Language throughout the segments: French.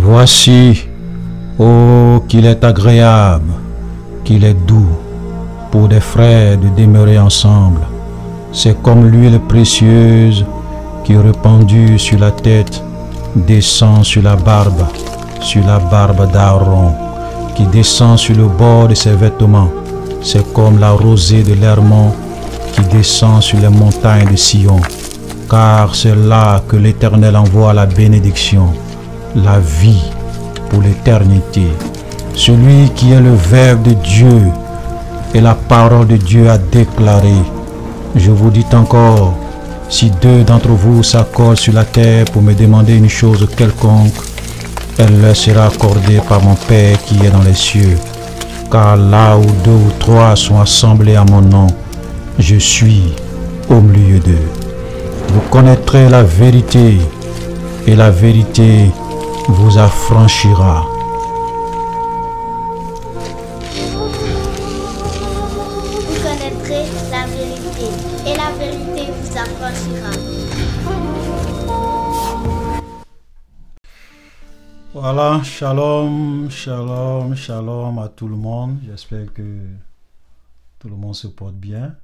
Voici, oh, qu'il est agréable, qu'il est doux pour des frères de demeurer ensemble. C'est comme l'huile précieuse qui, répandue sur la tête, descend sur la barbe d'Aaron, qui descend sur le bord de ses vêtements. C'est comme la rosée de l'Hermon qui descend sur les montagnes de Sion. Car c'est là que l'Éternel envoie la bénédiction, la vie pour l'éternité. Celui qui est le Verbe de Dieu et la parole de Dieu a déclaré, je vous dis encore, si deux d'entre vous s'accordent sur la terre pour me demander une chose quelconque, elle leur sera accordée par mon Père qui est dans les cieux. Car là où deux ou trois sont assemblés à mon nom, je suis au milieu d'eux. Vous connaîtrez la vérité, et la vérité vous affranchira. Vous connaîtrez la vérité, et la vérité vous affranchira. Voilà, shalom, shalom, shalom à tout le monde. J'espère que tout le monde se porte bien.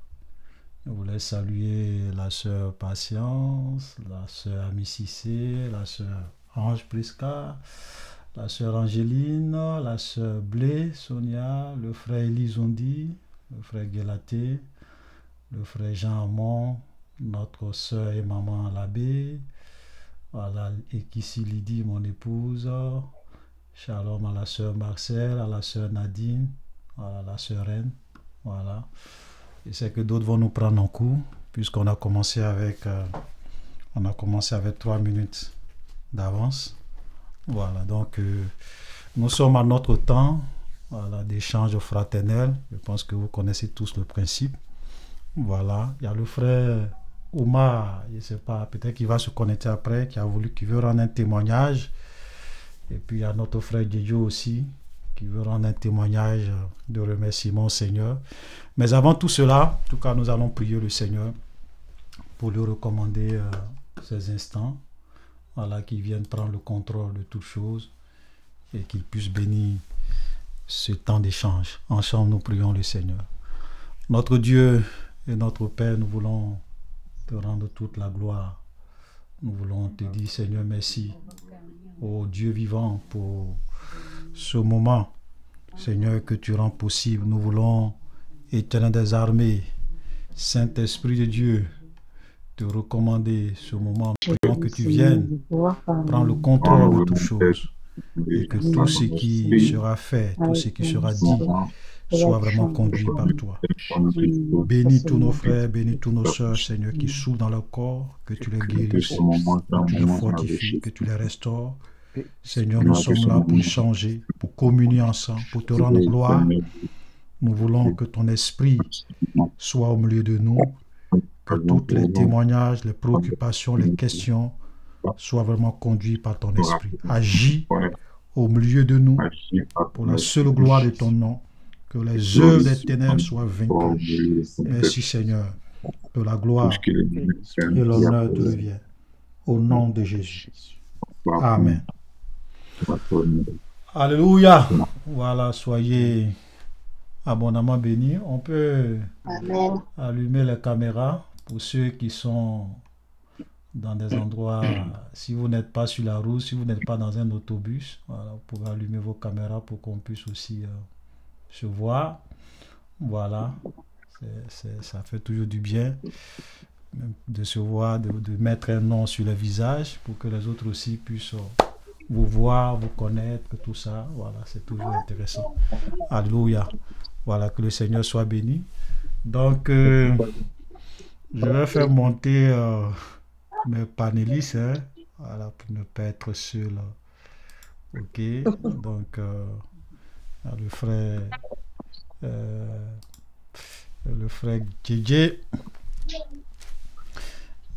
Je voulais saluer la sœur Patience, la sœur Ami Cissé, la sœur Ange Prisca, la sœur Angéline, la sœur Blé, Sonia, le frère Elizondi, le frère Guélaté, le frère Jean Amon, notre sœur et maman l'abbé, voilà, et Kissi Lydie, mon épouse, shalom à la sœur Marcel, à la sœur Nadine, voilà, la sœur Reine, voilà. Et c'est que d'autres vont nous prendre en coup, puisqu'on a commencé avec 3 minutes d'avance. Voilà, donc nous sommes à notre temps, voilà, d'échange fraternel. Je pense que vous connaissez tous le principe. Voilà, il y a le frère Oumar, je ne sais pas, peut-être qu'il va se connecter après, qui veut rendre un témoignage. Et puis il y a notre frère Didio aussi, qui veut rendre un témoignage de remerciement au Seigneur. Mais avant tout cela, en tout cas, nous allons prier le Seigneur pour lui recommander ces instants, voilà, qu'il vienne prendre le contrôle de toutes choses et qu'il puisse bénir ce temps d'échange. Ensemble, nous prions le Seigneur. Notre Dieu et notre Père, nous voulons te rendre toute la gloire. Nous voulons te dire, Seigneur, merci, ô Dieu vivant, pour ce moment, Seigneur, que tu rends possible. Nous voulons, Éternel des armées, Saint-Esprit de Dieu, te recommander ce moment. Nous prions que tu viennes prendre le contrôle de toutes choses et que tout ce qui sera fait, tout ce qui sera dit, soit vraiment conduit par toi. Bénis tous nos frères, bénis tous nos sœurs, Seigneur, qui souffrent dans leur corps, que tu les guérisses, que tu les fortifies, que tu les restaures. Seigneur, nous sommes là pour changer, pour communier ensemble, pour te rendre gloire. Nous voulons que ton esprit soit au milieu de nous, que tous les témoignages, les préoccupations, les questions soient vraiment conduits par ton esprit. Agis au milieu de nous pour la seule gloire de ton nom, que les œuvres des ténèbres soient vaincues. Merci Seigneur, que la gloire et l'honneur te reviennent. Au nom de Jésus. Amen. Alléluia. Voilà, soyez abondamment bénis. On peut allumer les caméras pour ceux qui sont dans des endroits, si vous n'êtes pas sur la route, si vous n'êtes pas dans un autobus, voilà, vous pouvez allumer vos caméras pour qu'on puisse aussi se voir. Voilà, ça fait toujours du bien de se voir, de mettre un nom sur le visage pour que les autres aussi puissent vous voir, vous connaître, tout ça. Voilà, c'est toujours intéressant. Alléluia. Voilà, que le Seigneur soit béni. Donc, je vais faire monter mes panélistes, hein, voilà, pour ne pas être seul. Ok, donc, le frère JJ.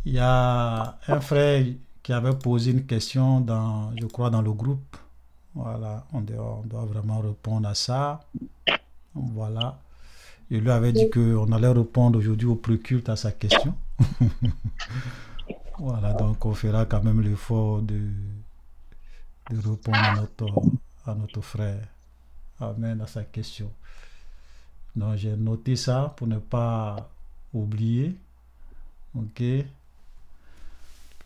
Il y a un frère qui avait posé une question dans, je crois, dans le groupe. Voilà, on doit vraiment répondre à ça. Voilà. Je lui avais dit qu'on allait répondre aujourd'hui au préculte à sa question. Voilà, donc on fera quand même l'effort de répondre à notre frère. Amen, à sa question. Donc, j'ai noté ça pour ne pas oublier. Ok.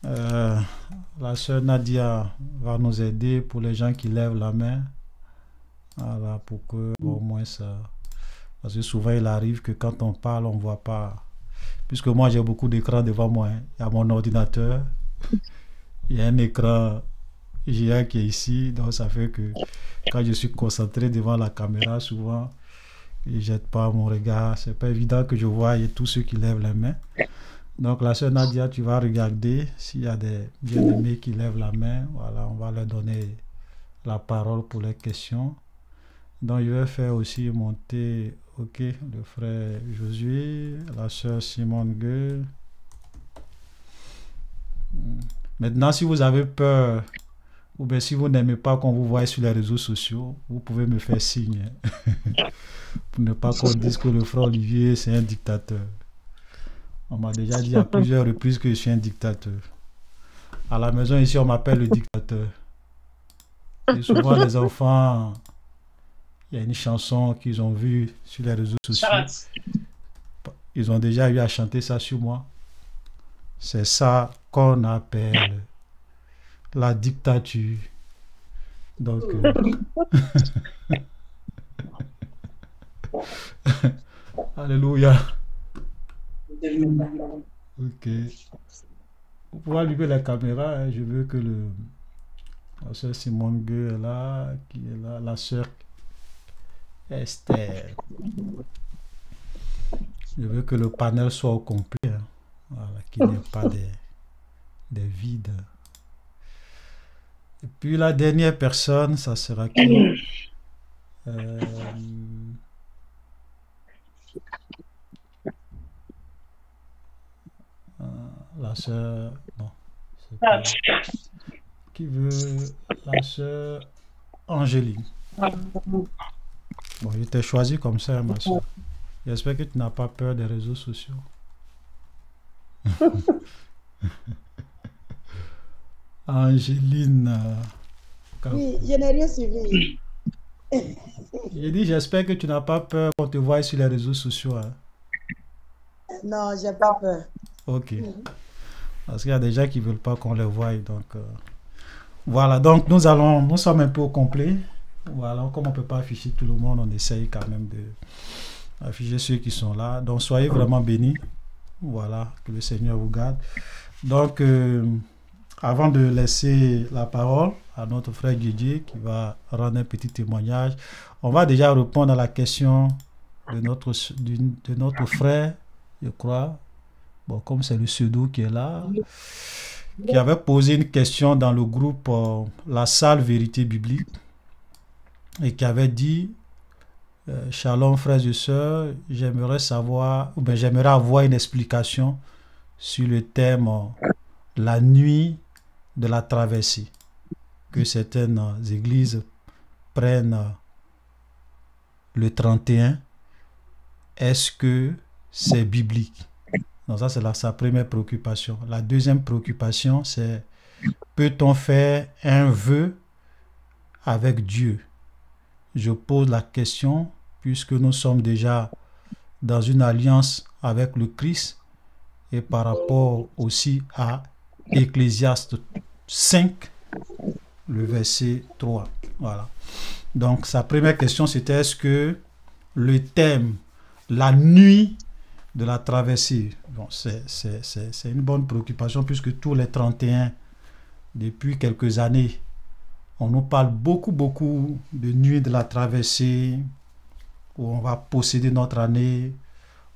La sœur Nadia va nous aider pour les gens qui lèvent la main. Voilà, pour que au moins ça. Parce que souvent, il arrive que quand on parle, on ne voit pas. Puisque moi, j'ai beaucoup d'écrans devant moi. Il y a mon ordinateur. Il y a un écran géant qui est ici. Donc, ça fait que quand je suis concentré devant la caméra, souvent, je ne jette pas mon regard. C'est pas évident que je voie tous ceux qui lèvent les mains. Donc, la sœur Nadia, tu vas regarder s'il y a des bien-aimés qui lèvent la main. Voilà, on va leur donner la parole pour les questions. Donc, je vais faire aussi monter, ok, le frère Josué, la sœur Simone Gueux. Maintenant, si vous avez peur, ou bien si vous n'aimez pas qu'on vous voie sur les réseaux sociaux, vous pouvez me faire signe. Pour ne pas qu'on dise que le frère Olivier, c'est un dictateur. On m'a déjà dit à plusieurs reprises que je suis un dictateur. À la maison ici, on m'appelle le dictateur. Et souvent, les enfants, il y a une chanson qu'ils ont vue sur les réseaux sociaux. Ils ont déjà eu à chanter ça sur moi. C'est ça qu'on appelle la dictature. Donc, alléluia. Ok. Vous pouvez allumer la caméra. Hein. Je veux que la soeur Simone Gueux est là, qui est là, la soeur Esther. Je veux que le panel soit au complet. Hein. Voilà, qu'il n'y ait pas des vides. Et puis la dernière personne, ça sera qui? La sœur... Non. Pas, qui veut la sœur Angéline? Bon, je t'ai choisi comme ça, ma soeur. J'espère que tu n'as pas peur des réseaux sociaux. Angéline. Oui, je n'ai rien suivi. J'ai dit, j'espère que tu n'as pas peur qu'on te voie sur les réseaux sociaux. Hein. Non, j'ai pas peur. Ok. Parce qu'il y a des gens qui ne veulent pas qu'on les voie. Donc, voilà, donc nous sommes un peu au complet. Voilà, comme on ne peut pas afficher tout le monde, on essaye quand même d'afficher ceux qui sont là. Donc, soyez vraiment bénis. Voilà, que le Seigneur vous garde. Donc, avant de laisser la parole à notre frère Didier qui va rendre un petit témoignage, on va déjà répondre à la question de notre frère, je crois. Bon, comme c'est le pseudo qui est là, qui avait posé une question dans le groupe La Salle Vérité Biblique et qui avait dit Shalom frères et sœurs, j'aimerais savoir, ou bien j'aimerais avoir une explication sur le thème la nuit de la traversée, que certaines églises prennent le 31. Est-ce que c'est biblique? Donc ça, c'est sa première préoccupation. La deuxième préoccupation, c'est peut-on faire un vœu avec Dieu? Je pose la question puisque nous sommes déjà dans une alliance avec le Christ et par rapport aussi à Ecclésiaste 5, le verset 3. Voilà. Donc sa première question, c'était est-ce que le thème, la nuit de la traversée, bon, c'est une bonne préoccupation puisque tous les 31, depuis quelques années, on nous parle beaucoup de nuit de la traversée où on va posséder notre année,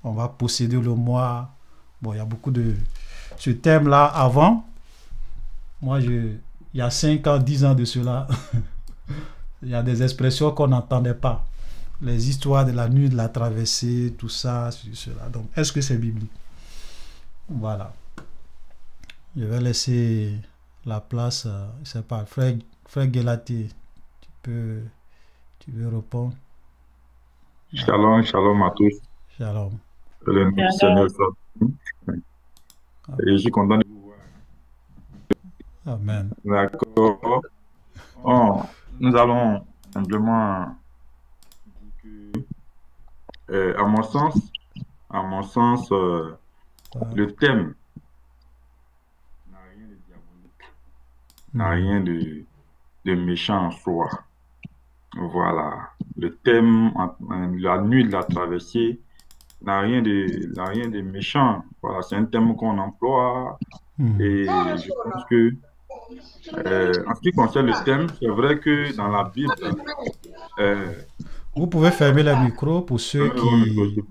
on va posséder le mois. Bon, il y a beaucoup de... Ce thème-là, avant, moi, il y a 5 ans, 10 ans de cela, il y a des expressions qu'on n'entendait pas. Les histoires de la nuit de la traversée, tout ça, cela. Donc, est-ce que c'est biblique? Voilà. Je vais laisser la place, je ne sais pas, frère Guélaté, tu veux répondre? Shalom, shalom à tous. Shalom. Que le nom du Seigneur soit béni. Et je suis content de vous voir. Amen. D'accord. Oh, nous allons simplement dire que, à mon sens, à mon sens, Ouais. le thème n'a rien de diabolique, n'a Mhm. rien de méchant en soi. Voilà. Le thème, la nuit de la traversée, n'a rien de méchant. Voilà, c'est un thème qu'on emploie Mhm. et je pense que, en ce qui concerne le thème, c'est vrai que dans la Bible, euh, Vous pouvez fermer le micro pour ceux donnez-moi un micro, s'il qui, vous plaît.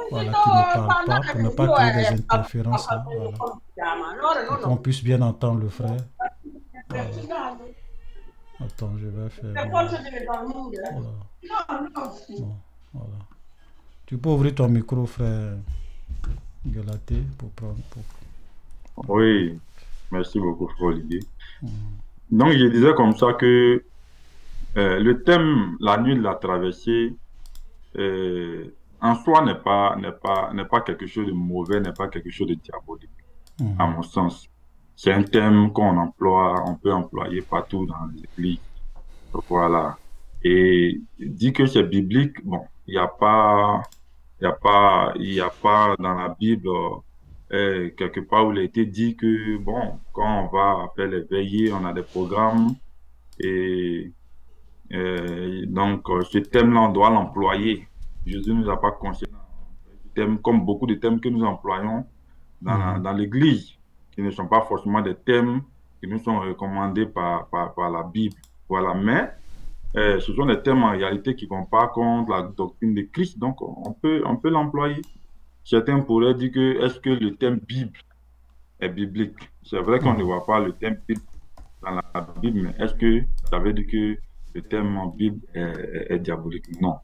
voilà, qui ne parlent pas, pour ne pas créer des interférences là, voilà, pour qu'on puisse bien entendre le frère. Voilà. Attends, je vais fermer. Voilà. Bon, voilà. Tu peux ouvrir ton micro, frère Galaté, pour prendre. Voilà. Oui, merci beaucoup, Frère Olivier. Donc, je disais comme ça que le thème, la nuit de la traversée, en soi n'est pas quelque chose de mauvais, n'est pas quelque chose de diabolique, à Mhm. mon sens. C'est un thème qu'on emploie, on peut employer partout dans les églises. Voilà. Et dit que c'est biblique, bon, il y a pas dans la Bible quelque part où il a été dit que, bon, quand on va faire les veillées, on a des programmes et donc ce thème-là, on doit l'employer. Jésus nous a pas conseillé ce thème, comme beaucoup de thèmes que nous employons Mhm. dans l'Église, qui ne sont pas forcément des thèmes qui nous sont recommandés par la Bible. Voilà. Mais ce sont des thèmes en réalité qui ne vont pas contre la doctrine de Christ, donc on peut l'employer. Certains pourraient dire que est-ce que le thème Bible est biblique? C'est vrai qu'on ne Mhm. voit pas le thème Bible dans la Bible, mais est-ce que ça veut dire que le thème en Bible est diabolique? Non.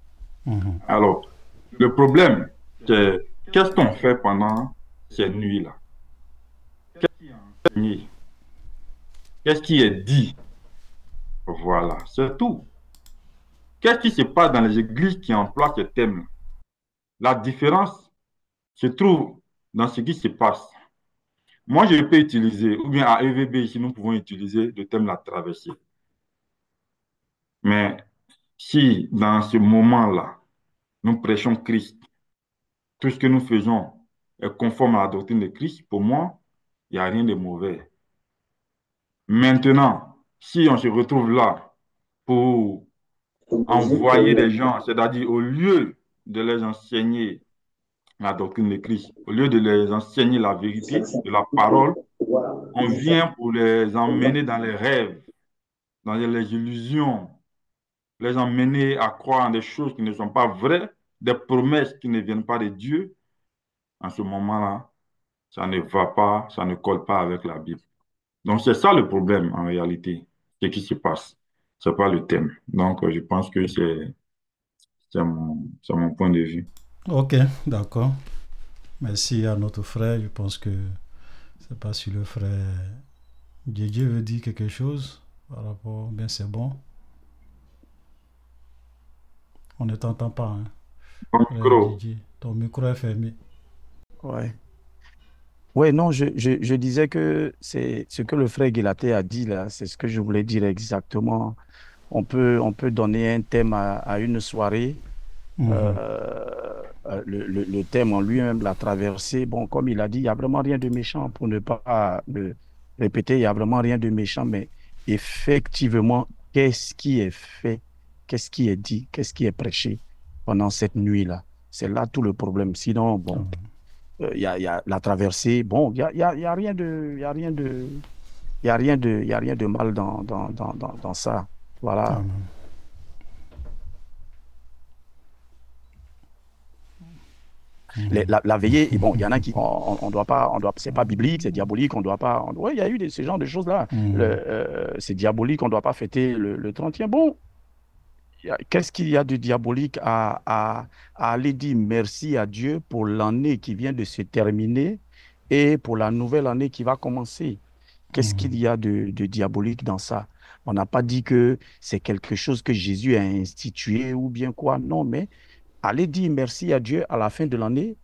Mhm. Alors, le problème, c'est qu'est-ce qu'on fait pendant ces nuits-là? Qu'est-ce qui est enseigné? Qu'est-ce qui est dit? Voilà, c'est tout. Qu'est-ce qui se passe dans les églises qui emploient ce thème? La différence se trouve dans ce qui se passe. Moi, je peux utiliser, ou bien à EVB, ici, nous pouvons utiliser le thème de la traversée. Mais si dans ce moment-là, nous prêchons Christ, tout ce que nous faisons est conforme à la doctrine de Christ, pour moi, il n'y a rien de mauvais. Maintenant, si on se retrouve là pour envoyer des gens, c'est-à-dire au lieu de les enseigner la doctrine de Christ, au lieu de les enseigner la vérité de la parole, on vient pour les emmener dans les rêves, dans les illusions, les emmener à croire en des choses qui ne sont pas vraies, des promesses qui ne viennent pas de Dieu. En ce moment-là, ça ne va pas, ça ne colle pas avec la Bible. Donc, c'est ça le problème en réalité, ce qui se passe. Ce n'est pas le thème. Donc, je pense que c'est mon point de vue. Ok, d'accord. Merci à notre frère. Je pense que c'est pas si le frère Dieu veut dire quelque chose par rapport. Bien, c'est bon. On ne t'entend pas, hein. Mon Frère micro. Didier, ton micro est fermé. Ouais. Ouais, non, je disais que c'est ce que le frère Guélaté a dit là, c'est ce que je voulais dire exactement. On peut donner un thème à une soirée. Mhm. Le thème en lui-même, la traversée, bon, comme il a dit, il n'y a vraiment rien de méchant, pour ne pas le répéter, il n'y a vraiment rien de méchant, mais effectivement, qu'est-ce qui est fait, qu'est-ce qui est dit, qu'est-ce qui est prêché pendant cette nuit-là? C'est là tout le problème. Sinon, bon, il y a la traversée, bon, il y a rien de, il y a rien de, il y a rien de, il y a rien de mal dans ça. Voilà. Amen. Mhm. La veillée, et bon, il y en a qui, on doit pas, c'est pas biblique, c'est diabolique, on doit pas, ouais, il y a eu ce genre de choses-là. Mhm. C'est diabolique, on doit pas fêter le 30e. Bon, qu'est-ce qu'il y a de diabolique à aller dire merci à Dieu pour l'année qui vient de se terminer et pour la nouvelle année qui va commencer? Qu'est-ce Mhm. qu'il y a de diabolique dans ça? On n'a pas dit que c'est quelque chose que Jésus a institué ou bien quoi, non, mais aller dire merci à Dieu à la fin de l'année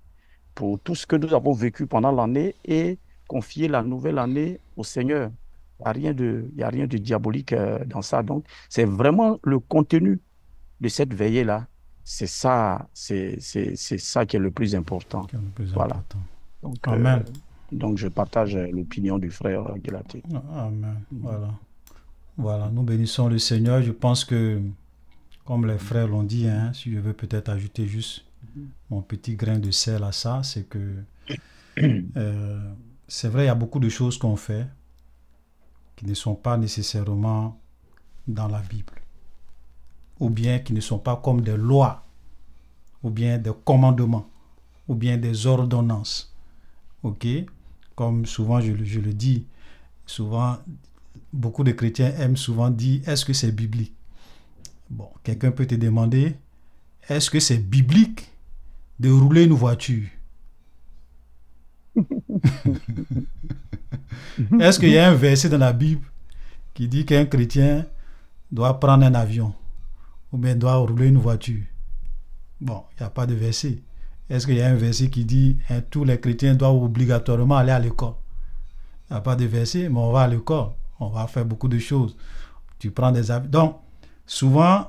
pour tout ce que nous avons vécu pendant l'année et confier la nouvelle année au Seigneur. Il y a rien de diabolique dans ça. Donc, c'est vraiment le contenu de cette veillée-là. C'est ça qui est le plus important. Qui est le plus Voilà. important. Donc, Amen. donc je partage l'opinion du frère Guelaté. Amen. Voilà. Voilà, nous bénissons le Seigneur. Je pense que, comme les frères l'ont dit, hein, si je veux peut-être ajouter juste mon petit grain de sel à ça, c'est que c'est vrai, il y a beaucoup de choses qu'on fait qui ne sont pas nécessairement dans la Bible, ou bien qui ne sont pas comme des lois, ou bien des commandements, ou bien des ordonnances. Ok? Comme souvent je le dis, souvent, beaucoup de chrétiens aiment souvent dire, est-ce que c'est biblique? Bon, quelqu'un peut te demander, est-ce que c'est biblique de rouler une voiture? Est-ce qu'il y a un verset dans la Bible qui dit qu'un chrétien doit prendre un avion ou bien doit rouler une voiture? Bon, il n'y a pas de verset. Est-ce qu'il y a un verset qui dit hein, tous les chrétiens doivent obligatoirement aller à l'école? Il n'y a pas de verset, mais on va à l'école. On va faire beaucoup de choses. Tu prends des avions. Donc, souvent,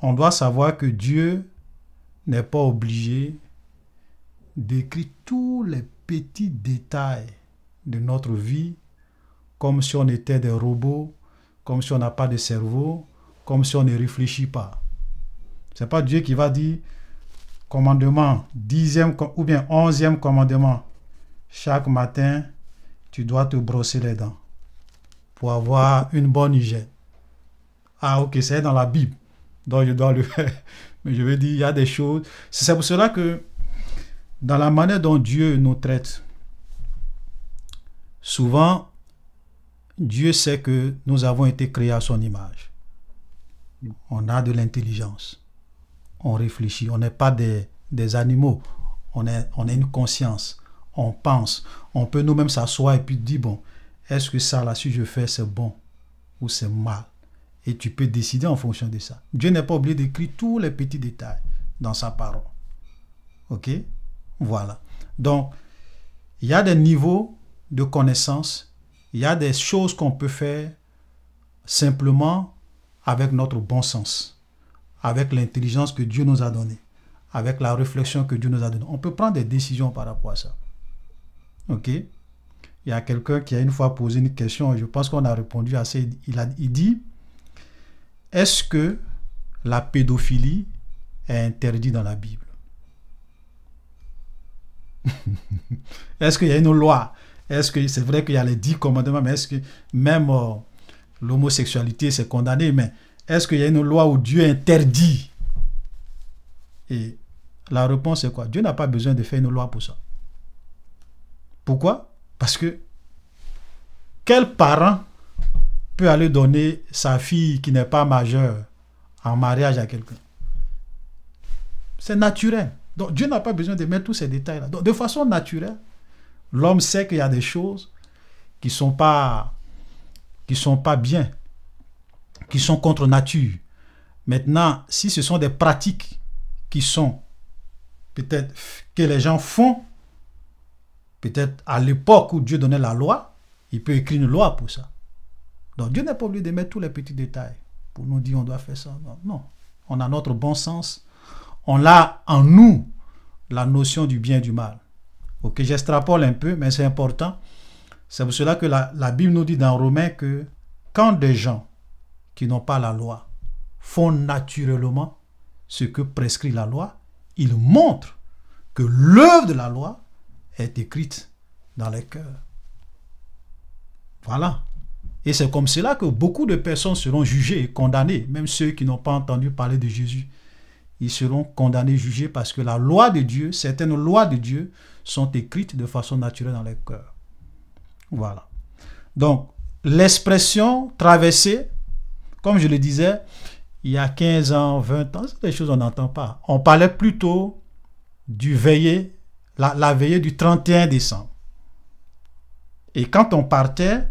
on doit savoir que Dieu n'est pas obligé d'écrire tous les petits détails de notre vie comme si on était des robots, comme si on n'a pas de cerveau, comme si on ne réfléchit pas. Ce n'est pas Dieu qui va dire commandement, 10e ou bien 11e commandement. Chaque matin, tu dois te brosser les dents pour avoir une bonne hygiène. Ah ok, c'est dans la Bible, donc je dois le faire. Mais je veux dire, il y a des choses. C'est pour cela que dans la manière dont Dieu nous traite, souvent, Dieu sait que nous avons été créés à son image. On a de l'intelligence. On réfléchit. On n'est pas des animaux. On a une conscience. On pense. On peut nous-mêmes s'asseoir et puis dire, bon, est-ce que ça, là, si je fais, c'est bon ou c'est mal? Et tu peux décider en fonction de ça. Dieu n'est pas obligé d'écrire tous les petits détails dans sa parole. Ok? Voilà. Donc, il y a des niveaux de connaissance. Il y a des choses qu'on peut faire simplement avec notre bon sens, avec l'intelligence que Dieu nous a donnée, avec la réflexion que Dieu nous a donnée. On peut prendre des décisions par rapport à ça. Ok? Il y a quelqu'un qui a une fois posé une question, je pense qu'on a répondu à ça. Il dit, est-ce que la pédophilie est interdite dans la Bible? Est-ce qu'il y a une loi? Est-ce que c'est vrai qu'il y a les 10 commandements, mais est-ce que même l'homosexualité c'est condamné, mais est-ce qu'il y a une loi où Dieu interdit? Et la réponse est quoi? Dieu n'a pas besoin de faire une loi pour ça. Pourquoi? Parce que quel parent peut aller donner sa fille qui n'est pas majeure en mariage à quelqu'un? C'est naturel. Donc Dieu n'a pas besoin de mettre tous ces détails-là. Donc de façon naturelle, l'homme sait qu'il y a des choses qui ne sont pas bien, qui sont contre nature. Maintenant, si ce sont des pratiques qui sont peut-être que les gens font, peut-être à l'époque où Dieu donnait la loi, il peut écrire une loi pour ça. Donc Dieu n'est pas obligé de mettre tous les petits détails pour nous dire on doit faire ça. Non, non. On a notre bon sens. On a en nous la notion du bien et du mal. Ok, j'extrapole un peu, mais c'est important. C'est pour cela que la Bible nous dit dans Romains que quand des gens qui n'ont pas la loi font naturellement ce que prescrit la loi, ils montrent que l'œuvre de la loi est écrite dans les cœurs. Voilà. Et c'est comme cela que beaucoup de personnes seront jugées et condamnées, même ceux qui n'ont pas entendu parler de Jésus. Ils seront condamnés, jugés, parce que la loi de Dieu, certaines lois de Dieu sont écrites de façon naturelle dans les cœurs. Voilà. Donc, l'expression traversée, comme je le disais, il y a 15 ans, 20 ans, c'est des choses qu'on n'entend pas. On parlait plutôt du veillée, la veillée du 31 décembre. Et quand on partait,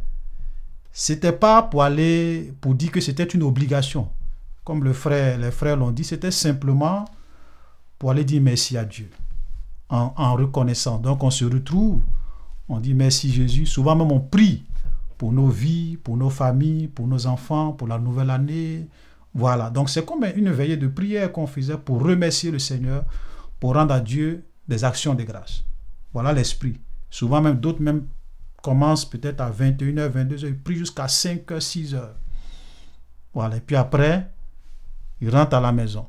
c'était pas pour dire que c'était une obligation. Comme les frères l'ont dit, c'était simplement pour aller dire merci à Dieu, en reconnaissant. Donc on se retrouve, on dit merci Jésus. Souvent même on prie pour nos vies, pour nos familles, pour nos enfants, pour la nouvelle année. Voilà, donc c'est comme une veillée de prière qu'on faisait pour remercier le Seigneur, pour rendre à Dieu des actions de grâce. Voilà l'esprit. Souvent même, d'autres même commencent peut-être à 21h, 22h, ils prient jusqu'à 5h, 6h. Voilà, et puis après, ils rentrent à la maison.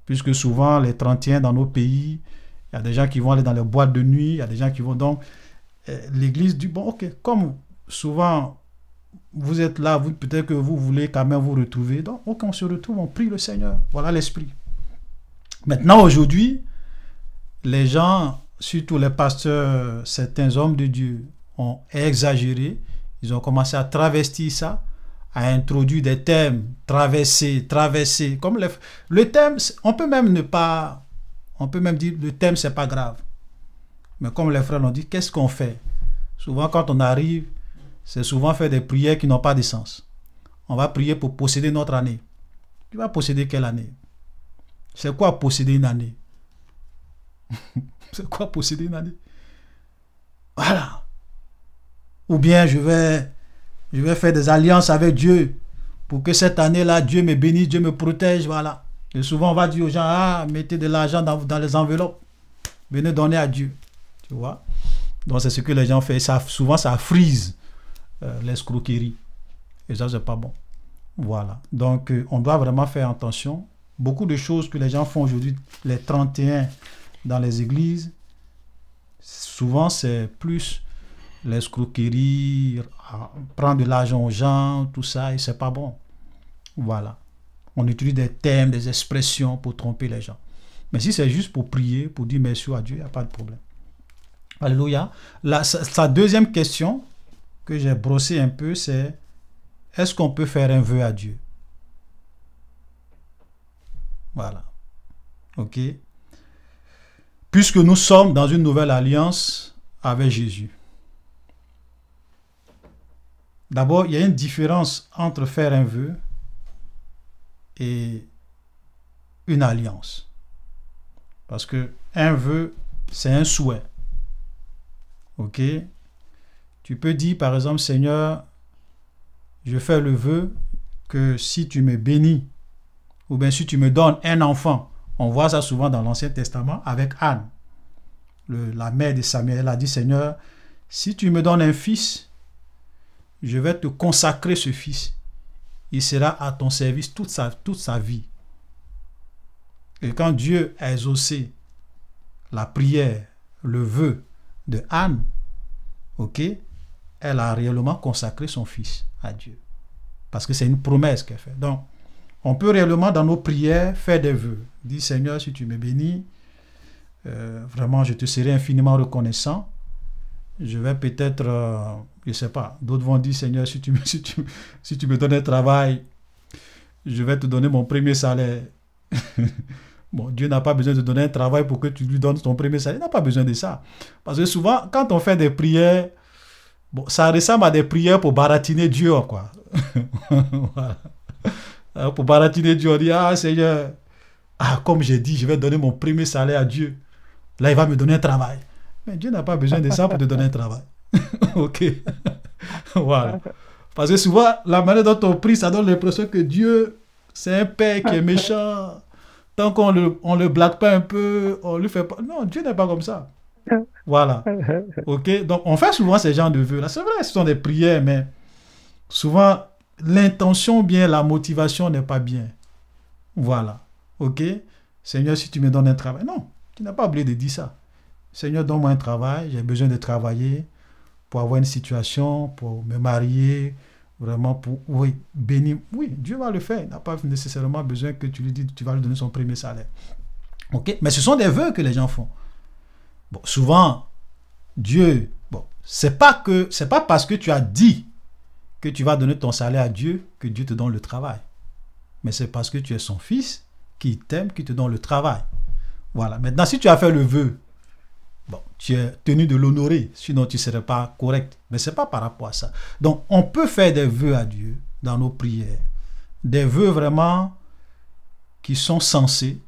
Puisque souvent, les 31 dans nos pays, il y a des gens qui vont aller dans les boîtes de nuit, il y a des gens qui vont donc... L'église dit, bon, ok, comme souvent, vous êtes là, peut-être que vous voulez quand même vous retrouver. Donc, ok, on se retrouve, on prie le Seigneur. Voilà l'esprit. Maintenant, aujourd'hui, les gens, surtout les pasteurs, certains hommes de Dieu, ont exagéré. Ils ont commencé à travestir ça, à introduire des thèmes, traverser. Comme le thème, on peut même dire, le thème, c'est pas grave. Mais comme les frères l'ont dit, qu'est-ce qu'on fait? Souvent, quand on arrive, c'est souvent faire des prières qui n'ont pas de sens. On va prier pour posséder notre année. Tu vas posséder quelle année? C'est quoi posséder une année? C'est quoi posséder une année? Voilà. Ou bien je vais faire des alliances avec Dieu pour que cette année-là, Dieu me bénisse, Dieu me protège. Voilà. Et souvent, on va dire aux gens, mettez de l'argent dans les enveloppes. Venez donner à Dieu. Tu vois? Donc, c'est ce que les gens font. Souvent, ça frise l'escroquerie. Et ça, c'est pas bon. Voilà. Donc, on doit vraiment faire attention. Beaucoup de choses que les gens font aujourd'hui, les 31 dans les églises, souvent, c'est plus l'escroquerie, prendre de l'argent aux gens, tout ça, et c'est pas bon. Voilà. On utilise des thèmes, des expressions pour tromper les gens. Mais si c'est juste pour prier, pour dire merci à Dieu, il n'y a pas de problème. Alléluia. Sa deuxième question que j'ai brossée un peu, c'est est-ce qu'on peut faire un vœu à Dieu? Voilà. Ok. Puisque nous sommes dans une nouvelle alliance avec Jésus. D'abord, il y a une différence entre faire un vœu et une alliance. Parce que un vœu, c'est un souhait. Ok? Tu peux dire, par exemple, Seigneur, je fais le vœu que si tu me bénis, ou bien si tu me donnes un enfant, on voit ça souvent dans l'Ancien Testament avec Anne, la mère de Samuel. Elle a dit, Seigneur, si tu me donnes un fils, je vais te consacrer ce fils. Il sera à ton service toute sa vie. Et quand Dieu a exaucé la prière, le vœu de Anne, ok, elle a réellement consacré son fils à Dieu. Parce que c'est une promesse qu'elle fait. Donc, on peut réellement dans nos prières faire des vœux. Dis Seigneur, si tu me bénis, vraiment je te serai infiniment reconnaissant. Je vais peut-être, je ne sais pas, d'autres vont dire Seigneur, si tu me donnes un travail, je vais te donner mon premier salaire. Bon, Dieu n'a pas besoin de donner un travail pour que tu lui donnes ton premier salaire. Il n'a pas besoin de ça. Parce que souvent, quand on fait des prières, bon, ça ressemble à des prières pour baratiner Dieu, quoi. Voilà. Alors, pour baratiner Dieu, on dit, ah Seigneur, comme j'ai dit, je vais donner mon premier salaire à Dieu. Là, il va me donner un travail. Mais Dieu n'a pas besoin de ça pour te donner un travail. Ok. Voilà. Parce que souvent, la manière dont on prie, ça donne l'impression que Dieu, c'est un père qui est méchant. Tant qu'on le blague pas un peu, on lui fait pas... Non, Dieu n'est pas comme ça. Voilà. Ok. Donc, on fait souvent ces genres de vœux là. C'est vrai, ce sont des prières, mais souvent, l'intention bien, la motivation n'est pas bien. Voilà. Ok. Seigneur, si tu me donnes un travail. Non, tu n'as pas oublié de dire ça. Seigneur, donne-moi un travail. J'ai besoin de travailler pour avoir une situation, pour me marier, vraiment pour, oui, bénir. Oui, Dieu va le faire. Il n'a pas nécessairement besoin que tu lui dises que tu vas lui donner son premier salaire. Ok. Mais ce sont des vœux que les gens font. Bon, souvent, Dieu, bon, c'est pas parce que tu as dit que tu vas donner ton salaire à Dieu que Dieu te donne le travail. Mais c'est parce que tu es son fils qui t'aime, qui te donne le travail. Voilà. Maintenant, si tu as fait le vœu, bon, tu es tenu de l'honorer, sinon tu ne serais pas correct. Mais ce n'est pas par rapport à ça. Donc, on peut faire des vœux à Dieu dans nos prières. Des vœux vraiment qui sont sensés.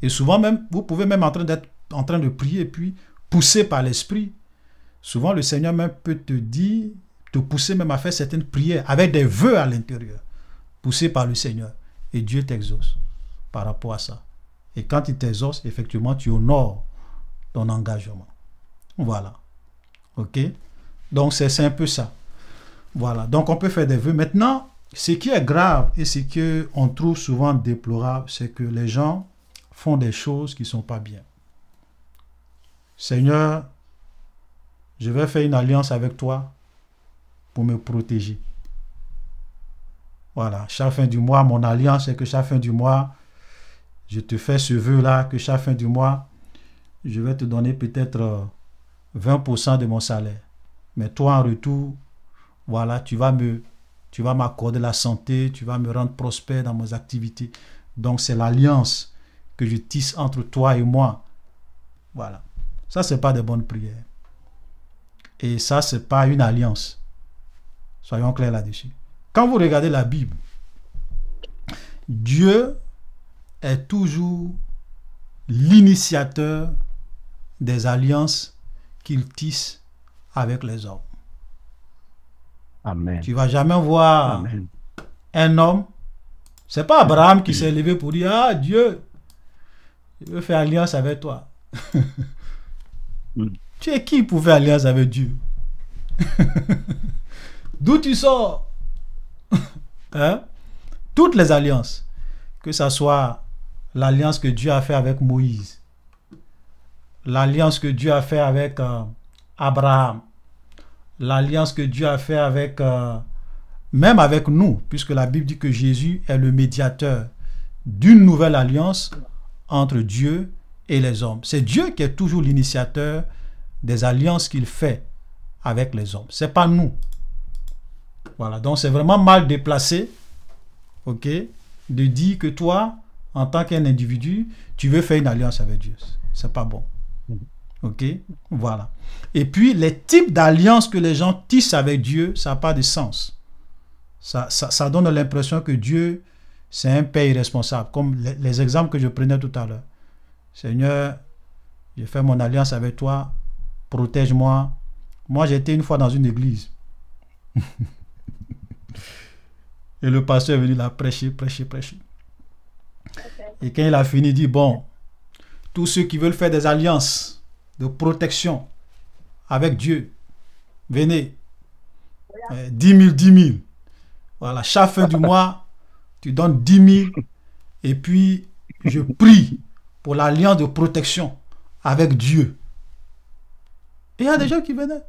Et souvent même, vous pouvez même être en train de prier et puis poussé par l'esprit. Souvent, le Seigneur même peut te dire, te pousser même à faire certaines prières avec des vœux à l'intérieur, poussés par le Seigneur. Et Dieu t'exauce par rapport à ça. Et quand il t'exauce, effectivement, tu honores ton engagement. Voilà. OK? Donc, c'est un peu ça. Voilà. Donc, on peut faire des vœux. Maintenant, ce qui est grave et ce qu'on trouve souvent déplorable, c'est que les gens font des choses qui ne sont pas bien. Seigneur, je vais faire une alliance avec toi pour me protéger. Voilà. Chaque fin du mois, mon alliance, c'est que chaque fin du mois, je te fais ce vœu-là, que chaque fin du mois, je vais te donner peut-être 20% de mon salaire. Mais toi, en retour, voilà, tu vas m'accorder la santé, tu vas me rendre prospère dans mes activités. Donc, c'est l'alliance que je tisse entre toi et moi. Voilà. Ça, ce n'est pas de bonnes prières. Et ça, ce n'est pas une alliance. Soyons clairs là-dessus. Quand vous regardez la Bible, Dieu est toujours l'initiateur des alliances qu'il tisse avec les hommes. Amen. Tu ne vas jamais voir Amen. un homme. Ce n'est pas Abraham qui s'est levé pour dire, ah Dieu, je veux faire alliance avec toi. Tu es qui pour faire alliance avec Dieu? D'où tu sors? Hein? Toutes les alliances, que ce soit l'alliance que Dieu a fait avec Moïse, l'alliance que Dieu a fait avec Abraham, l'alliance que Dieu a fait avec même avec nous, puisque la Bible dit que Jésus est le médiateur d'une nouvelle alliance entre Dieu et les hommes. C'est Dieu qui est toujours l'initiateur des alliances qu'il fait avec les hommes. C'est pas nous. Voilà, donc c'est vraiment mal déplacé, ok, de dire que toi, en tant qu'un individu, tu veux faire une alliance avec Dieu. C'est pas bon. Ok, voilà. Et puis, les types d'alliances que les gens tissent avec Dieu, ça n'a pas de sens. Ça donne l'impression que Dieu, c'est un père irresponsable, comme les exemples que je prenais tout à l'heure. Seigneur, je fais mon alliance avec toi, protège-moi. Moi, j'étais une fois dans une église. Et le pasteur est venu là prêcher. Et quand il a fini, il dit, bon, tous ceux qui veulent faire des alliances de protection avec Dieu, venez. 10 000. Voilà, chaque fin du mois, tu donnes 10 000. Et puis, je prie pour l'alliance de protection avec Dieu. Et il y a des gens qui venaient.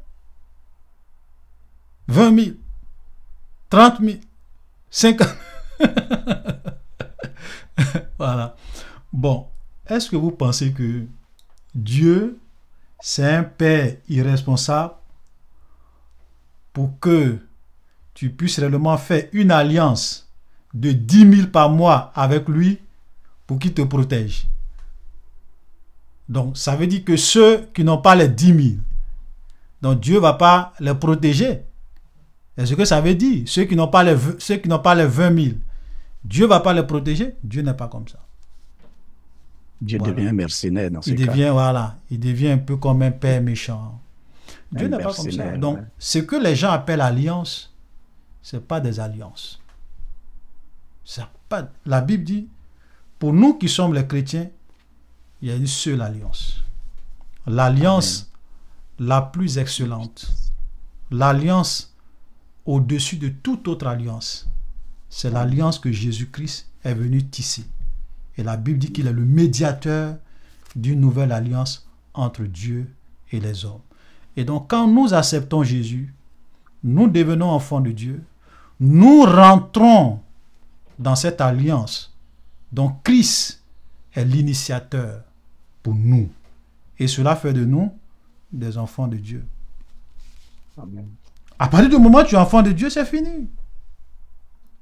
20 000, 30 000, 50 000. Voilà. Bon, est-ce que vous pensez que Dieu, c'est un père irresponsable pour que tu puisses réellement faire une alliance de 10 000 par mois avec lui pour qu'il te protège? Donc, ça veut dire que ceux qui n'ont pas les 10 000, donc Dieu ne va pas les protéger. C'est ce que ça veut dire. Ceux qui n'ont pas les 20 000, Dieu ne va pas les protéger. Dieu n'est pas comme ça. Dieu Voilà. devient mercenaire dans ce cas. Il devient un peu comme un père méchant. Dieu n'est pas comme ça. Donc, ce que les gens appellent alliance, ce n'est pas des alliances. La Bible dit, pour nous qui sommes les chrétiens, il y a une seule alliance. L'alliance la plus excellente. L'alliance au-dessus de toute autre alliance. C'est l'alliance que Jésus-Christ est venu tisser. Et la Bible dit qu'il est le médiateur d'une nouvelle alliance entre Dieu et les hommes. Et donc, quand nous acceptons Jésus, nous devenons enfants de Dieu, nous rentrons dans cette alliance dont Christ est l'initiateur pour nous. Et cela fait de nous des enfants de Dieu. Amen. À partir du moment où tu es enfant de Dieu, c'est fini.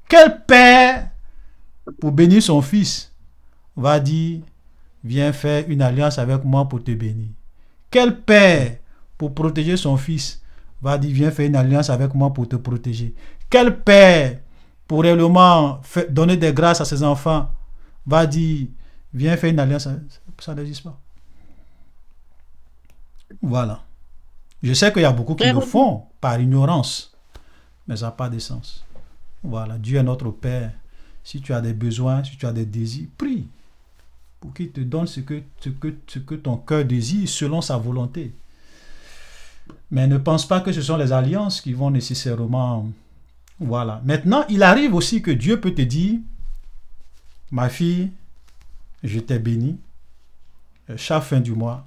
Quel père, pour bénir son fils, va dire, viens faire une alliance avec moi pour te bénir? Quel père, pour protéger son fils, va dire, viens faire une alliance avec moi pour te protéger? Quel père, pour réellement donner des grâces à ses enfants, va dire, viens faire une alliance? Ça n'existe pas. Voilà. Je sais qu'il y a beaucoup qui le font par ignorance. mais ça n'a pas de sens. Voilà, Dieu est notre Père. Si tu as des besoins, si tu as des désirs, prie pour qu'il te donne ce que ton cœur désire selon sa volonté. Mais ne pense pas que ce sont les alliances qui vont nécessairement... Voilà. Maintenant, il arrive aussi que Dieu peut te dire, ma fille, je t'ai béni. Chaque fin du mois,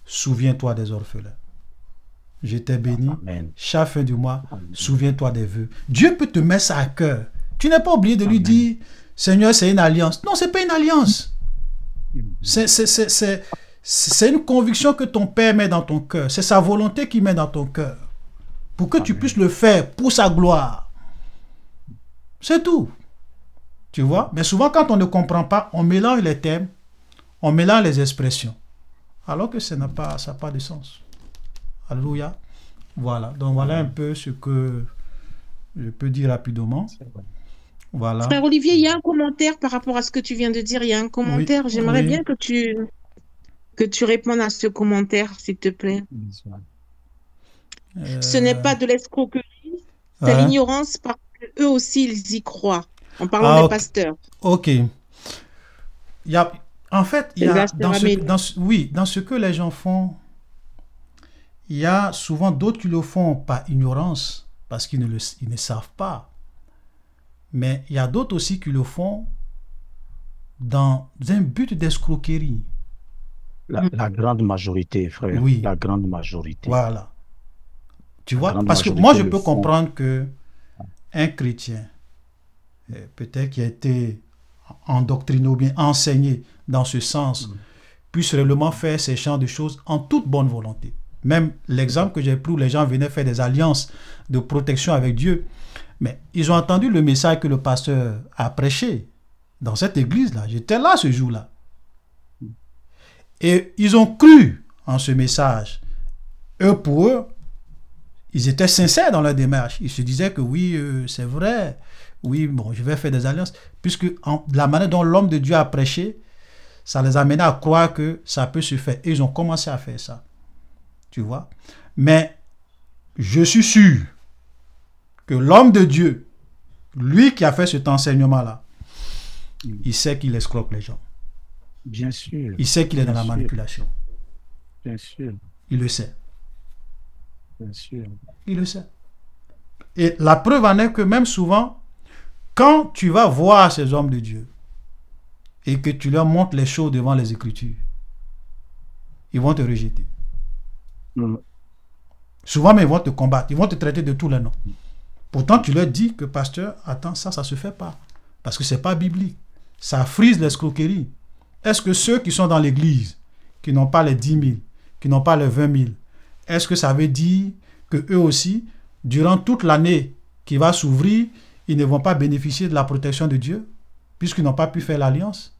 souviens-toi des orphelins. Je t'ai béni. Amen. Chaque fin du mois, souviens-toi des vœux. Dieu peut te mettre ça à cœur. Tu n'es pas obligé de lui dire, Seigneur, c'est une alliance. Non, c'est pas une alliance. C'est une conviction que ton Père met dans ton cœur. C'est sa volonté qu'il met dans ton cœur. Pour que tu puisses le faire pour sa gloire. C'est tout. Tu vois? Mais souvent, quand on ne comprend pas, on mélange les thèmes, on mélange les expressions. Alors que ça n'a pas de sens. Alléluia. Voilà. Donc, voilà un peu ce que je peux dire rapidement. Voilà. Frère Olivier, il y a un commentaire par rapport à ce que tu viens de dire. Il y a un commentaire. Oui, J'aimerais oui. bien que tu répondes à ce commentaire, s'il te plaît. Ce n'est pas de l'escroquerie, c'est l'ignorance parce qu'eux aussi, ils y croient. En parlant des pasteurs. Ok. En fait, il y a dans ce que les gens font, il y a souvent d'autres qui le font par ignorance, parce qu'ils ne savent pas. Mais il y a d'autres aussi qui le font dans un but d'escroquerie. La grande majorité, frère. Oui. La grande majorité. Voilà. Tu vois, parce que moi, je peux comprendre que un chrétien, peut-être qui a été endoctriné ou bien enseigné dans ce sens, puisse réellement faire ces genres de choses en toute bonne volonté. Même l'exemple que j'ai pris où les gens venaient faire des alliances de protection avec Dieu, mais ils ont entendu le message que le pasteur a prêché dans cette église-là. J'étais là ce jour-là. Et ils ont cru en ce message. Pour eux, ils étaient sincères dans leur démarche. Ils se disaient que oui, c'est vrai. Oui, bon, je vais faire des alliances. Puisque la manière dont l'homme de Dieu a prêché, ça les amenait à croire que ça peut se faire. Et ils ont commencé à faire ça. Tu vois? Mais je suis sûr que l'homme de Dieu, lui qui a fait cet enseignement-là, il sait qu'il escroque les gens. Bien sûr. Il sait qu'il est dans la manipulation. Bien sûr. Il le sait. Bien sûr. Il le sait. Et la preuve en est que même souvent, quand tu vas voir ces hommes de Dieu et que tu leur montres les choses devant les Écritures, ils vont te rejeter. Souvent, mais ils vont te combattre. Ils vont te traiter de tous les noms. Pourtant, tu leur dis que, pasteur, attends, ça ne se fait pas. Parce que ce n'est pas biblique. Ça frise l'escroquerie. Est-ce que ceux qui sont dans l'église, qui n'ont pas les 10 000, qui n'ont pas les 20 000, est-ce que ça veut dire que eux aussi, durant toute l'année qui va s'ouvrir, ils ne vont pas bénéficier de la protection de Dieu, puisqu'ils n'ont pas pu faire l'alliance?